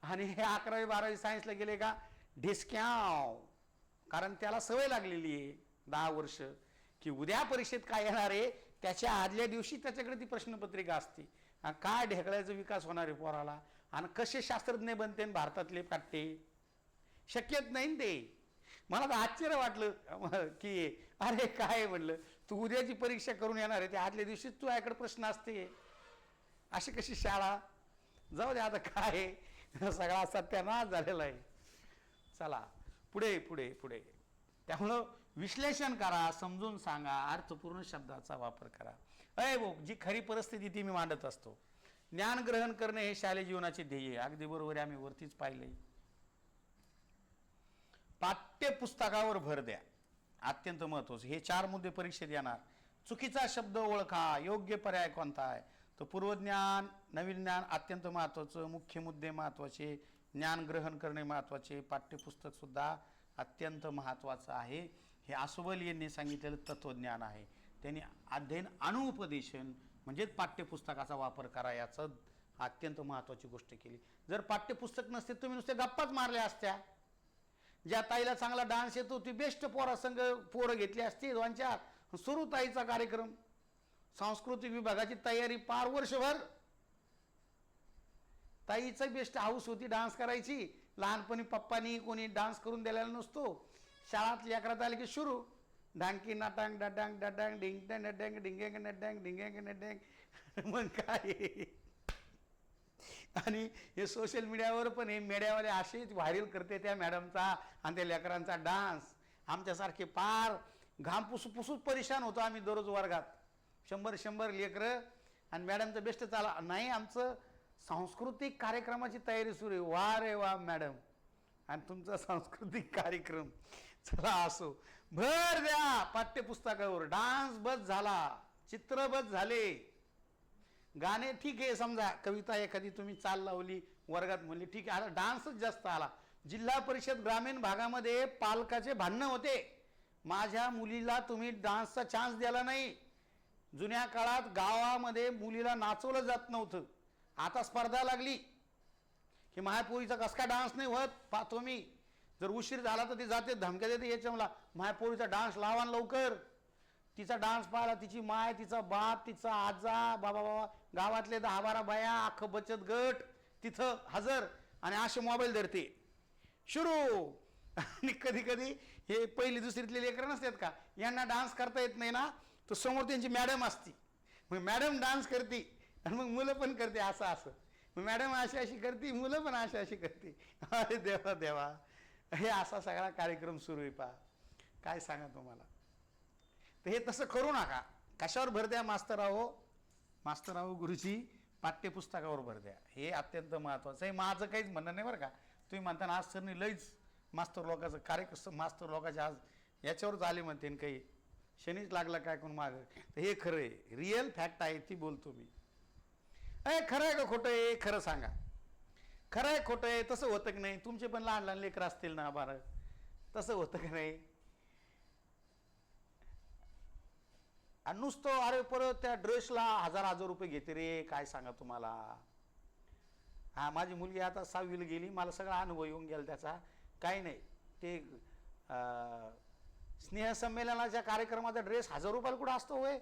A: आणि हे 11वी 12वी सायन्सला गेले का ढिसक्याव, कारण त्याला सवय लागलेली आहे 10 वर्ष की उद्या परीक्षेत काय येणार आहे त्याच्या आदल्या दिवशी त्याच्याकडे ती प्रश्नपत्रिका असते. काय ढेकळायचा विकास होणार आहे पोराला आणि कसे शास्त्रज्ञ बनते भारतातले पाट्टे, शक्यच नाही ते. मला तर आश्चर्य वाटलं की अरे काय म्हणलं तू उद्याची परीक्षा करून येणार आहे त्या आदल्या दिवशीच तू याकडे प्रश्न असते, अशी कशी शाळा. जाऊ दे आता काय सगळा सत्यानाश झालेला आहे. चला पुढे पुढे पुढे. त्यामुळं विश्लेषण करा, समजून सांगा, अर्थपूर्ण शब्दाचा वापर करा. जी खरी परिस्थिती ती मी मांडत असतो. ज्ञान ग्रहण करणे हे शालेय जीवनाचे ध्येय. अगदी बरोबर आहे, आम्ही वरतीच पाहिलंय. पाठ्यपुस्तकावर भर द्या, अत्यंत महत्वाचं. हे 4 मुद्दे परीक्षेत येणार. चुकीचा शब्द ओळखा, योग्य पर्याय कोणता आहे, तर पूर्वज्ञान, नवीन ज्ञान अत्यंत महत्वाचं, मुख्य मुद्दे महत्वाचे, ज्ञान ग्रहण करणे महत्वाचे, पाठ्यपुस्तक सुद्धा अत्यंत महत्वाचं आहे. हे आसोबल यांनी सांगितलेलं तत्वज्ञान आहे. त्यांनी अध्ययन अणुउपदेशन म्हणजेच पाठ्यपुस्तकाचा वापर करा याचं अत्यंत महत्वाची गोष्ट केली. जर पाठ्यपुस्तक नसते तुम्ही नुसते गप्पाच मारल्या असत्या. ज्या ताईला चांगला डान्स येतो ती बेस्ट पोरासंग पोरं घेतली असती 2-4, सुरू ताईचा कार्यक्रम, सांस्कृतिक विभागाची तयारी पार वर्षभर. ताईचं बेस्ट हाऊस होती डान्स करायची. लहानपणी पप्पानी कोणी डान्स करून दिलेला नसतो. शाळात लेकरात आले की सुरू डांकी नाटांग डडांग डडांग डिंग डंग डंग डिंगेंग नडंग डिंगेंग नडंग. मग काय आणि हे सोशल मीडियावर पण हे मीडियावाले असेच व्हायरल करते त्या मॅडमचा आणि त्या लेकरांचा डान्स. आमच्यासारखे पार घाम पुसूच परेशान होतो आम्ही दररोज वर्गात. 100 लेकरं आणि मॅडमचं बेस्ट चाला नाही. आमचं सांस्कृतिक कार्यक्रमाची तयारी सुरू आहे. वा रे वा मॅडम, आणि तुमचा सांस्कृतिक कार्यक्रम चला असो. भर द्या पाठ्यपुस्तकावर. डान्स बस झाला, चित्र बस झाले, गाणे ठीक आहे. समजा कविता एखादी तुम्ही चाल लावली वर्गात म्हणली ठीक आहे, आता डान्सच जास्त आला. जिल्हा परिषद ग्रामीण भागामध्ये पालकाचे भांडणं होते, माझ्या मुलीला तुम्ही डान्सचा चान्स द्याला नाही. जुन्या काळात गावामध्ये मुलीला नाचवलं जात नव्हतं, आता स्पर्धा लागली की मायापोरीचा कस का डान्स नाही होत पाहतो मी. जर उशीर झाला तर ती जाते धमक्या देते याच्या मला मायापोरीचा डान्स लावा लवकर. तिचा डान्स पाहिला तिची माय, तिचा बाप, तिचा आजा, बाबा बाबा, गावातले 10-12 बाया, अख्खं बचत गट तिथं हजर आणि असे मोबाईल धरते सुरू. आणि कधी कधी हे पहिली दुसरीतले लेकरं नसतात का, यांना डान्स करता येत नाही ना, तर समोर त्यांची मॅडम असती. मग मॅडम डान्स करते आणि मग मुलं पण करते असं असं. मग मॅडम अशी अशी करते, मुलं पण अशी अशी करते. अरे देवा देवा, हे असा सगळा कार्यक्रम सुरू आहे पहा. काय सांगा तुम्हाला. तर हे तसं करू नका. कशावर भर द्या मास्तराहो? मास्तराहो गुरुजी पाठ्यपुस्तकावर भर द्या. हे अत्यंत महत्त्वाचं आहे. माझं काहीच म्हणणं नाही बरं का. तुम्ही म्हणता ना आज सरनी लईच मास्तर लोकांचं कार्यक्रम, मास्तर लोकांचे आज याच्यावरच आले म्हणते काही शनीच लागला काय कोण मागं. तर हे खरं आहे, रिअल फॅक्ट आहे ती बोलतो मी. खरं आहे का खोटं आहे? खरं सांगा. खरं आहे खोटं आहे? तसं होतं की नाही? तुमचे पण लहान लहान लेकरं असतील ना बारा, तसं होतं की नाही? आणि नुसतं अरे परत त्या ड्रेसला 1000 रुपये घेते रे, काय सांगा तुम्हाला. हा माझी मुलगी आता 6वीला गेली, मला सगळा अनुभव येऊन गेला त्याचा. काही नाही, ते स्नेहसंमेलनाच्या कार्यक्रमाचा ड्रेस 1000 रुपयाला कुठं असतो होय?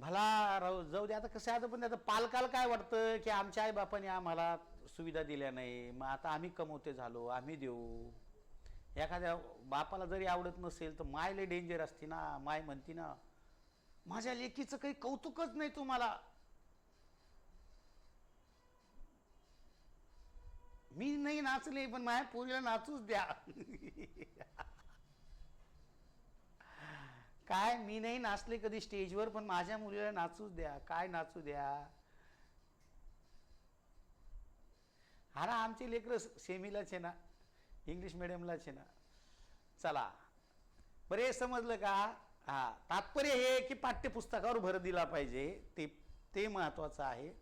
A: भला राहू जाऊ दे. आता कसं आहे, आता पण आता पालकाला काय वाटतं की आमच्या आईबापाने आम्हाला सुविधा दिल्या नाही, मग आता आम्ही कमवते झालो, आम्ही देऊ. एखाद्या बापाला जरी आवडत नसेल तर माय लय डेंजर असते ना. माय म्हणती ना, माझ्या लेकीचं काही कौतुकच नाही तुम्हाला, मी नाही नाचले पण माझ्या पोरीला नाचूच द्या. काय मी नाही नाचले कधी स्टेजवर, पण माझ्या मुलीला नाचूच द्या. काय नाचू द्या. हा ना, आमचे लेकरं सेमीलाच आहे ना, इंग्लिश मिडियमलाच आहे ना. चला बरं, हे समजलं का? हा, तात्पर्य हे की पाठ्यपुस्तकावर भर दिला पाहिजे, ते ते महत्वाचं आहे.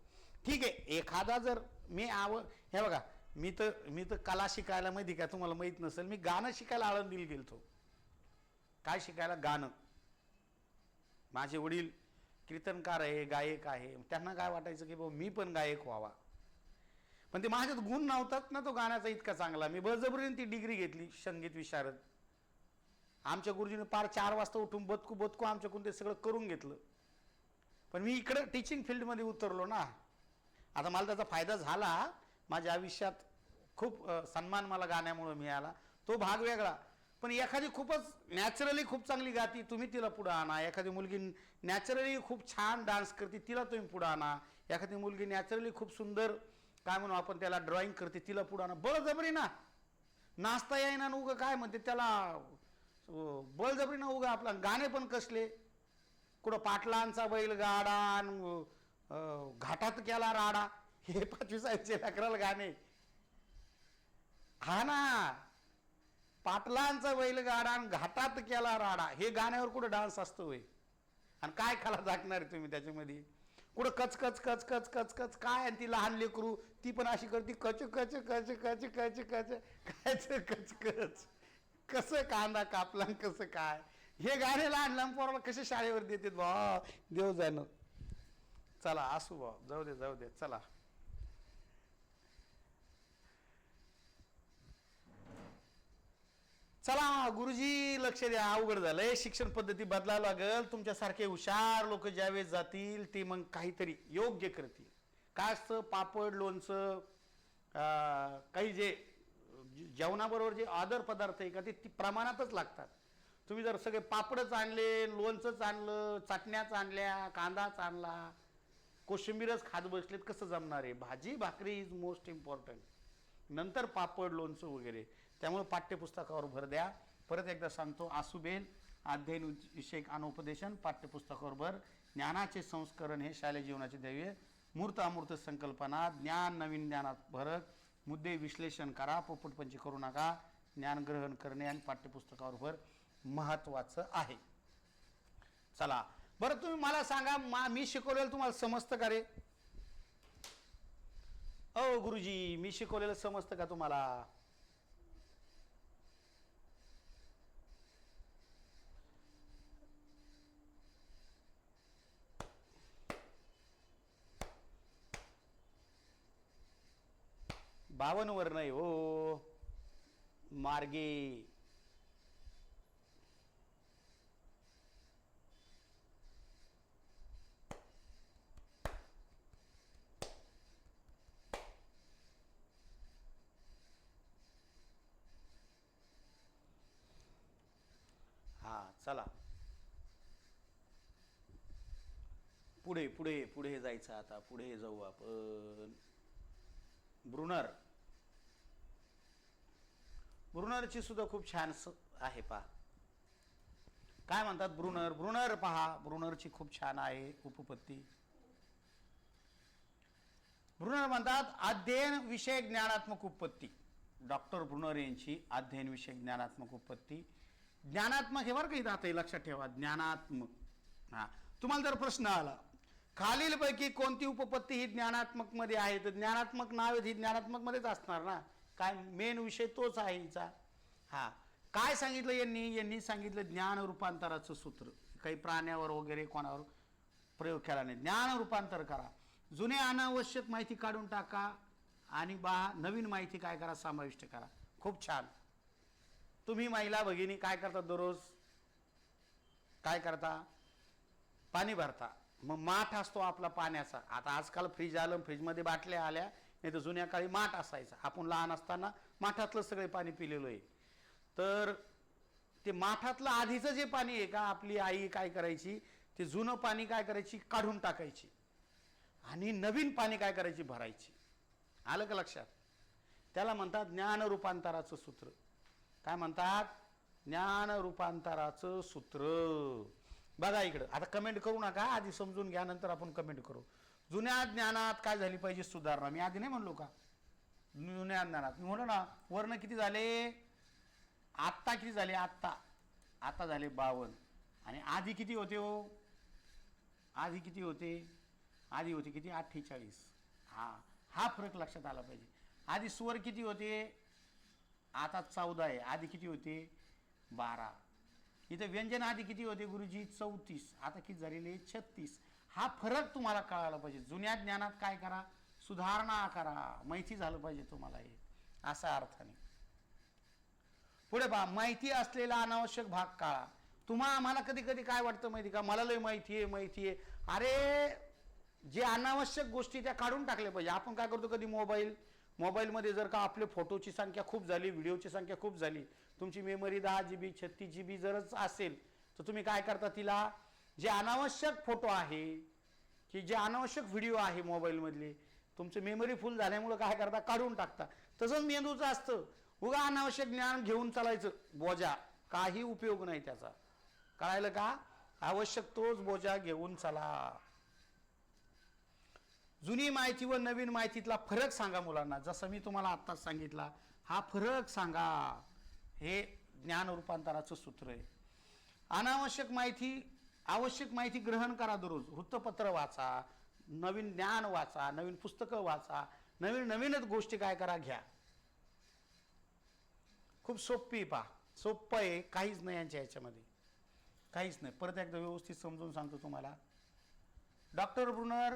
A: ठीक आहे, एखादा जर मी हे बघा, मी तर कला शिकायला, माहिती का तुम्हाला माहीत नसेल, मी गाणं शिकायला आळंदीला गेलतो. काय शिकायला? गाणं. माझे वडील कीर्तनकार आहे, गायक आहे. त्यांना काय वाटायचं की बाबा मी पण गायक व्हावा, पण ते माझ्यात गुण नव्हतात ना तो गाण्याचा इतका चांगला. मी बळजबरीने ती डिग्री घेतली, संगीत विशारद. आमच्या गुरुजीने पार 4 वाजता उठून बदकू बदकू आमच्याकडून ते सगळं करून घेतलं. पण मी इकडं टीचिंग फील्डमध्ये उतरलो ना. आता मला त्याचा फायदा झाला, माझ्या आयुष्यात खूप सन्मान मला गाण्यामुळे मिळाला, तो भाग वेगळा. पण एखादी खूपच नॅचरली खूप चांगली गाती, तुम्ही तिला पुढं आणा. एखादी मुलगी नॅचरली खूप छान डान्स करते, तिला तुम्ही पुढं आणा. एखादी मुलगी नॅचरली खूप सुंदर, काय म्हणू आपण त्याला, ड्रॉइंग करते, तिला पुढं आणा. बळजबरी ना, नाचता येईना उगं काय म्हणते त्याला, बळजबरी ना उगं. आपला गाणे पण कसले, कुठं पाटलांचा बैलगाडा, घाटात केला राडा, हे 5वी 6वीचे लेकराला गाणे. हा ना, पाटलांचा बैलगाडा घाटात केला राडा, हे गाण्यावर कुठं डान्स असतो होय? आणि काय खाला दाखणार तुम्ही त्याच्यामध्ये? कुठं कच कच कच कच कच कच काय? आणि ती लहान लेकरू ती पण अशी करते, कच कच कच कच कच कच कायच कच कच, कसं कांदा कापला, कसं काय? हे गाणे लहान लहान पोराला कसे शाळेवर देतात बा, देव जाणं. चला असू बा, जाऊ दे जाऊ दे. चला, चला गुरुजी लक्ष द्या. अवघड झालंय, शिक्षण पद्धती बदलावं लागेल. तुमच्यासारखे हुशार लोक ज्यावेळेस जातील ते मग काहीतरी योग्य करतील. काय असतं, पापड लोणचं, काही जे जेवणाबरोबर जे आदर पदार्थ आहे का, ते प्रमाणातच लागतात. तुम्ही जर सगळे पापडच आणले, लोणचंच आणलं, चटण्याच आणल्या, कांदाच आणला, कोशिंबीरच खात बसलेत, कसं जमणार आहे? भाजी भाकरी इज मोस्ट इम्पॉर्टंट, नंतर पापड लोणचं वगैरे. त्यामुळे पाठ्यपुस्तकावर भर द्या. परत एकदा सांगतो, आसुबेल अध्ययन विषयक अनुपदेशन, पाठ्यपुस्तकावर भर. ज्ञानाचे संस्करण हे शालेय जीवनाचे ध्येय. मूर्त अमूर्त संकल्पना, ज्ञान नवीन ज्ञानात भरत, मुद्दे विश्लेषण करा, पोपटपंची करू नका. ज्ञान ग्रहण करणे आणि पाठ्यपुस्तकावर भर महत्वाचं आहे. चला बरं, तुम्ही मला सांगा, मी शिकवलेलं तुम्हाला समजतं का रे? ओ गुरुजी, मी शिकवलेलं समजतं का तुम्हाला? बावनवर नाही हो, मार्गे. हा चला, पुढे पुढे पुढे जायचं. आता पुढे जाऊ आपण. ब्रुनर, ब्रुनरची सुद्धा खूप छान आहे पहा. काय म्हणतात ब्रुनर? ब्रुनर पहा, ब्रुनरची खूप छान आहे उपपत्ती. ब्रुनर म्हणतात अध्ययन विषयक ज्ञानात्मक उपपत्ती. डॉक्टर ब्रुनर यांची अध्ययन विषयक ज्ञानात्मक उपपत्ती. ज्ञानात्मक हे बरं काही राहतं, लक्षात ठेवा, ज्ञानात्मक. हा, तुम्हाला जर प्रश्न आला खालीलपैकी कोणती उपपत्ती ही ज्ञानात्मक मध्ये आहे, तर ज्ञानात्मक नाव ही ज्ञानात्मक मध्येच असणार ना. काय मेन विषय तोच आहे हिचा. हा, काय सांगितलं यांनी सांगितलं ज्ञान रूपांतराचं सूत्र. काही प्राण्यावर वगैरे कोणावर प्रयोग केला नाही. ज्ञान रूपांतर करा, जुने अनावश्यक माहिती काढून टाका आणि नवीन माहिती काय करा, समाविष्ट करा. खूप छान. तुम्ही महिला भगिनी काय करता? दररोज काय करता? पाणी भरता. मग माठ असतो आपला पाण्याचा. आता आजकाल फ्रीज आलं, फ्रीजमध्ये बाटल्या आल्या, नाही तर जुन्या काळी माठ असायचा. आपण लहान असताना माठातलं सगळे पाणी पिलेलो आहे. तर ते माठातलं आधीचं जे पाणी आहे का, आपली आई काय करायची, ते जुनं पाणी काय करायची, काढून टाकायची आणि नवीन पाणी काय करायची, भरायची. आलं का लक्षात? त्याला म्हणतात ज्ञान रूपांतराचं सूत्र. काय म्हणतात? ज्ञान रूपांतराचं सूत्र. बघा इकडं, आता कमेंट करू नका, आधी समजून घ्या, नंतर आपण कमेंट करू. जुन्या ज्ञानात काय झाली पाहिजे, सुधारणा. मी आधी नाही म्हणलो का जुन्या ज्ञानात? मी म्हणलो ना, वर्ण किती झाले, आत्ता किती झाले, आता झाले 52. आणि आधी किती होते हो? आधी किती होते? आधी होते किती, 48. हा फरक लक्षात आला पाहिजे. आधी स्वर किती होते, आता 14 आहे. आधी किती होते, 12. इथं व्यंजन आधी किती होते गुरुजी, 34. आता किती झालेले, 36. हा फरक तुम्हाला कळायला पाहिजे. जुन्या ज्ञानात काय करा, सुधारणा करा, माहिती झालं पाहिजे तुम्हाला हे, असा अर्थाने. पुढे पहा, माहिती असलेला अनावश्यक भाग काळा. आम्हाला कधी कधी काय वाटतं माहिती का, मला लय माहिती आहे. अरे जे अनावश्यक गोष्टी त्या काढून टाकल्या पाहिजे. आपण काय करतो, कधी मोबाईलमध्ये जर का आपले फोटोची संख्या खूप झाली, व्हिडिओची संख्या खूप झाली, तुमची मेमरी 10 GB 36 GB जरच असेल, तर तुम्ही काय करता, तिला जे अनावश्यक फोटो आहे की जे अनावश्यक व्हिडिओ आहे मोबाईलमधले, तुमचं मेमरी फुल झाल्यामुळे काय करता, काढून टाकता. तसंच मेंदूचं असतं. उगा अनावश्यक ज्ञान घेऊन चालायचं बोजा, काही उपयोग नाही त्याचा. कळायलं का? आवश्यक तोच बोजा घेऊन चला. जुनी माहिती व नवीन माहितीतला फरक सांगा मुलांना. जसं मी तुम्हाला आत्ताच सांगितला, हा फरक सांगा. हे ज्ञान रूपांतराचं सूत्र आहे. अनावश्यक माहिती, आवश्यक माहिती ग्रहण करा. दररोज वृत्तपत्र वाचा, नवीन ज्ञान वाचा, नवीन पुस्तकं वाचा, नवीनच गोष्टी काय करा, घ्या. खूप सोपी पहा, सोपं आहे, काहीच नाही यांच्या ह्याच्यामध्ये, काहीच नाही. परत एकदा व्यवस्थित समजून सांगतो तुम्हाला. डॉक्टर ब्रुनर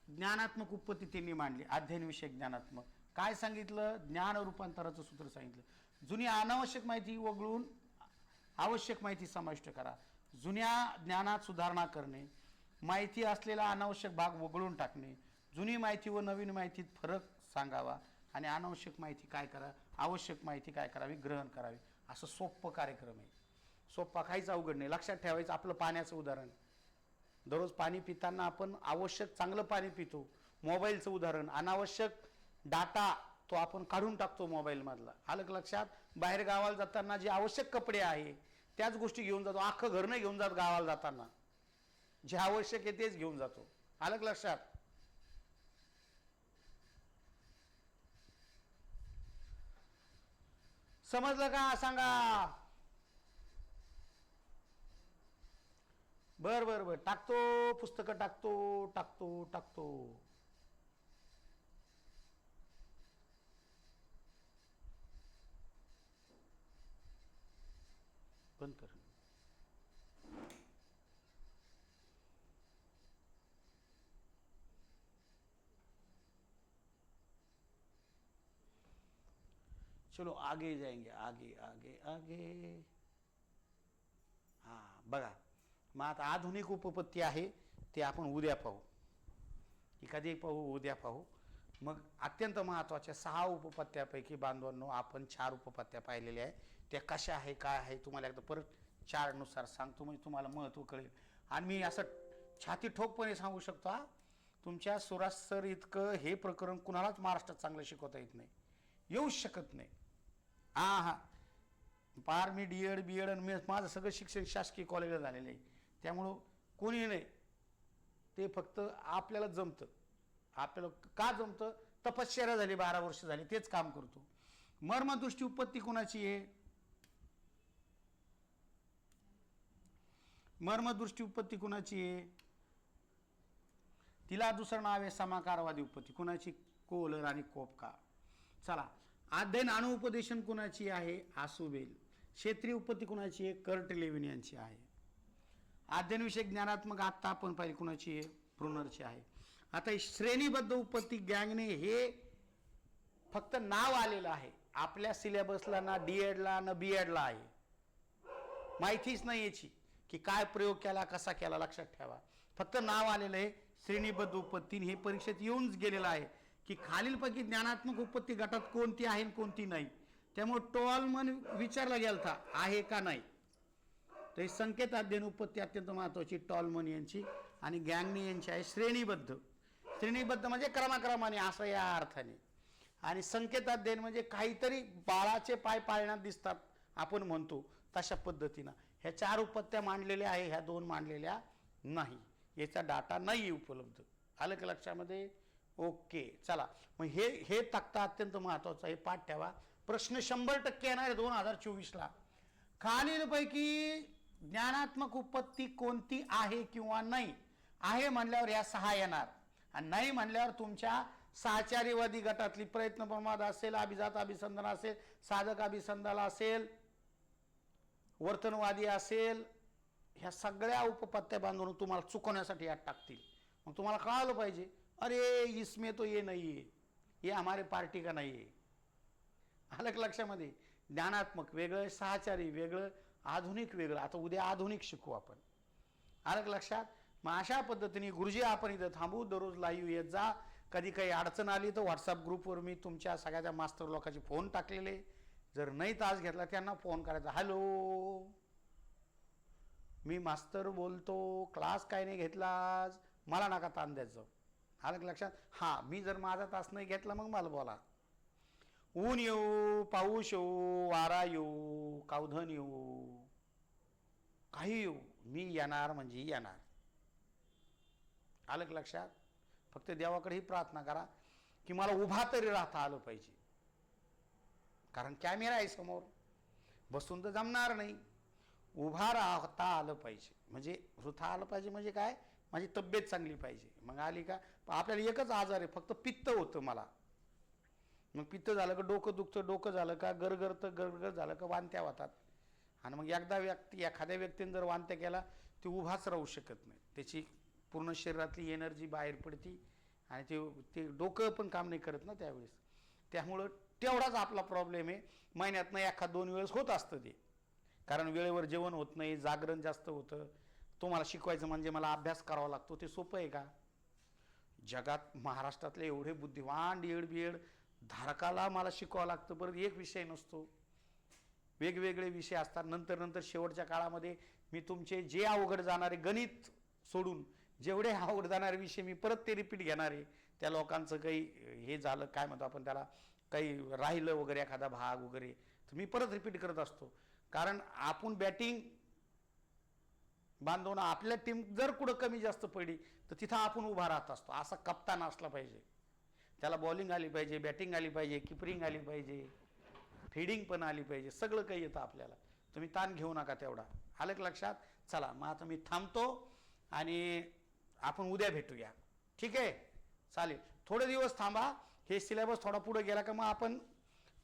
A: ज्ञानात्मक उत्पत्ती त्यांनी मांडली, अध्ययनविषयक ज्ञानात्मक. काय सांगितलं? ज्ञान रूपांतराचं सूत्र सांगितलं. जुनी अनावश्यक माहिती वगळून आवश्यक माहिती समाविष्ट करा. जुन्या ज्ञानात सुधारणा करणे, माहिती असलेला अनावश्यक भाग वगळून टाकणे, जुनी माहिती व नवीन माहितीत फरक सांगावा आणि अनावश्यक माहिती काय करा, आवश्यक माहिती काय करावी, ग्रहण करावी. असं सोपं कार्यक्रम आहे. सोपा, काहीच अवघड नाही. लक्षात ठेवायचं. आपलं पाण्याचं उदाहरण, दररोज पाणी पिताना आपण आवश्यक चांगलं पाणी पितो. मोबाईलचं उदाहरण, अनावश्यक डाटा तो आपण काढून टाकतो मोबाईलमधला. आलं का लक्षात? बाहेर गावाला जाताना जे आवश्यक कपडे आहे त्याच गोष्टी घेऊन जातो. अख्खं घर नाही घेऊन जात गावाला जाताना, जे आवश्यक आहे तेच घेऊन जातो. आलं का लक्षात? समजलं का? सांगा. बर टाकतो, पुस्तकं टाकतो. बंद कर. चलो आगे जाएंगे, आगे. हाँ बघा, मग आता आधुनिक उपपत्ती आहे ते आपण उद्या पाहू, एखादी पाहू, उद्या पाहू. मग अत्यंत महत्त्वाच्या 6 उपपत्त्यापैकी बांधवांनो आपण 4 उपपत्त्या पाहिलेल्या आहे. त्या कशा आहे, काय आहे, तुम्हाला एकदा परत चार्टनुसार सांगतो, म्हणजे तुम्हाला महत्त्व कळेल. आणि मी असं छाती ठोकपणे सांगू शकतो, तुमच्या सुराज सर इतकं हे प्रकरण कुणालाच महाराष्ट्रात चांगलं शिकवता येत नाही, येऊच शकत नाही. पार मी DED आणि माझं सगळं शिक्षण शासकीय कॉलेजला झालेलं आहे. त्यामुळं कोणी नाही, ते फक्त आपल्याला जमतं. आपल्याला का जमतं? तपश्चर्या झाली, 12 वर्ष झाली, तेच काम करतो. मर्मदृष्टी उत्पत्ती कोणाची आहे? मर्मदृष्टी उत्पत्ती कोणाची आहे? तिला दुसरं नाव आहे समाकारवादी उत्पत्ती. कोणाची? कोहलर आणि कोपका. चला, अध्ययन अणुउपदेशन कोणाची आहे? आसुबेल. क्षेत्रीय उत्पत्ती कोणाची आहे? कर्ट लेविन यांची आहे. अध्ययनविषयक ज्ञानात्मक आत्ता आपण पाहिली कोणाची आहे? ब्रुनरची आहे. आता श्रेणीबद्ध उत्पत्ती गँगने हे फक्त नाव आलेलं आहे, आपल्या सिलेबसला ना DEDला ना BEDला आहे, माहितीच नाही याची की काय प्रयोग केला, कसा केला. लक्षात ठेवा. फक्त नाव आलेलं आहे श्रेणीबद्ध उपपत्ती, हे परीक्षेत येऊनच गेलेलं आहे की खालीलपैकी ज्ञानात्मक उपपत्ती गटात कोणती आहे आणि कोणती नाही. त्यामुळे टॉलमन विचारला गेलता आहे का नाही. तर ही संकेत अध्ययन उपपत्ती अत्यंत महत्वाची टॉलमन यांची आणि गॅंगनी यांची आहे श्रेणीबद्ध. श्रेणीबद्ध म्हणजे क्रमाक्रमाने असं या अर्थाने. आणि संकेत अध्ययन म्हणजे काहीतरी बाळाचे पाय पाळण्यात दिसतात आपण म्हणतो तशा पद्धतीनं. ह्या 4 उपपत्त्या मांडलेल्या आहे, ह्या 2 मांडलेल्या नाही. याचा डाटा नाही उपलब्ध. आलं का लक्षामध्ये? ओके चला मग हे तक्ता अत्यंत महत्वाचा आहे, पाठ ठेवा. प्रश्न 100% येणार आहे 2024ला. खालीलपैकी ज्ञानात्मक उपपत्ती कोणती आहे किंवा नाही. आहे म्हणल्यावर या 6 येणार आणि नाही म्हणल्यावर तुमच्या साचारीवादी गटातली प्रयत्न प्रमाद असेल, अभिजात अभिसंधान असेल, साधक अभिसंधान असेल, वर्तनवादी असेल, ह्या सगळ्या उपपत्त्या बांधून तुम्हाला चुकवण्यासाठी यात टाकतील. मग तुम्हाला कळालं पाहिजे अरे इसमें तो ये नहीं है, ये हमारे पार्टी का नहीं है. आलं का लक्षामध्ये? ज्ञानात्मक वेगळं, साहचारी वेगळं, आधुनिक वेगळं. आता उद्या आधुनिक शिकू आपण. आलं का लक्षात? मग अशा पद्धतीने गुरुजी आपण इथं थांबू. दररोज लाईव्ह येत जा. कधी काही अडचण आली तर व्हॉट्सअप ग्रुपवर मी तुमच्या सगळ्या मास्टर लोकांचे फोन टाकलेले. जर नाही तास घेतला त्यांना फोन करायचा, हॅलो मी मास्तर बोलतो, क्लास काय नाही घेतला आज, मला नका ताण द्यायचं. आलं का लक्षात? हां मी जर माझा तास नाही घेतला मग मला बोला. ऊन येऊ, पाऊस येऊ, वारा येऊ, कावधन येऊ, काही येऊ, मी येणार म्हणजे येणार. आलं का लक्षात? फक्त देवाकडे ही प्रार्थना करा की मला उभा तरी राहता आलं पाहिजे. कारण कॅमेरा आहे समोर, बसून तर जमणार नाही. उभा राहता आलं पाहिजे म्हणजे वृथा आलं पाहिजे म्हणजे काय, माझी तब्येत चांगली पाहिजे. मग आली का? आपल्याला एकच आजार आहे, फक्त पित्त होतं मला. मग पित्त झालं का डोकं दुखतं, डोकं झालं का गरगरतं, गरगर झालं का वांत्या होतात. आणि मग एखाद्या व्यक्तीने जर वांत्या केला ती उभाच राहू शकत नाही. त्याची पूर्ण शरीरातली एनर्जी बाहेर पडती आणि ते डोकं पण काम नाही करत ना त्यावेळेस. त्यामुळं तेवढाच आपला प्रॉब्लेम आहे. महिन्यातनं 1-2 वेळेस होत असतं ते. कारण वेळेवर जेवण होत नाही, जागरण जास्त होतं. तुम्हाला शिकवायचं म्हणजे मला अभ्यास करावा लागतो. ते सोपं आहे का? जगात महाराष्ट्रातले एवढे बुद्धिवान डीएड धारकाला मला शिकवावं लागतं. परत एक विषय नसतो, वेगवेगळे विषय असतात. नंतर शेवटच्या काळामध्ये मी तुमचे जे अवघड जाणारे गणित सोडून जेवढे अवघड जाणारे विषय मी परत ते रिपीट घेणार आहे. त्या लोकांचं काही हे झालं काय म्हणतो आपण त्याला, काही राहिलं वगैरे एखादा भाग वगैरे तर मी परत रिपीट करत असतो. कारण आपण बॅटिंग बांधवणं, आपल्या टीम जर कुठं कमी जास्त पडली तर तिथं आपण उभा राहत असतो. असा कप्तान असला पाहिजे. त्याला बॉलिंग आली पाहिजे, बॅटिंग आली पाहिजे, किपरिंग आली पाहिजे, फिडिंग पण आली पाहिजे. सगळं काही येतं आपल्याला. तुम्ही ताण घेऊ नका तेवढा. आलं का लक्षात? चला मग आता मी थांबतो आणि आपण उद्या भेटूया. ठीक आहे? चालेल. थोडे दिवस थांबा. हे सिलेबस थोडा पुढे गेला का मग आपण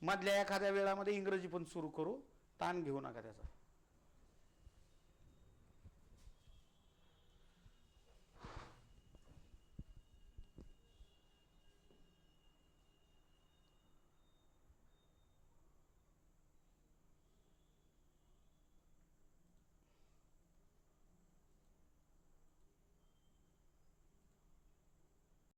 A: मधल्या एखाद्या वेळामध्ये इंग्रजी पण सुरू करू. ताण घेऊ नका त्याचा.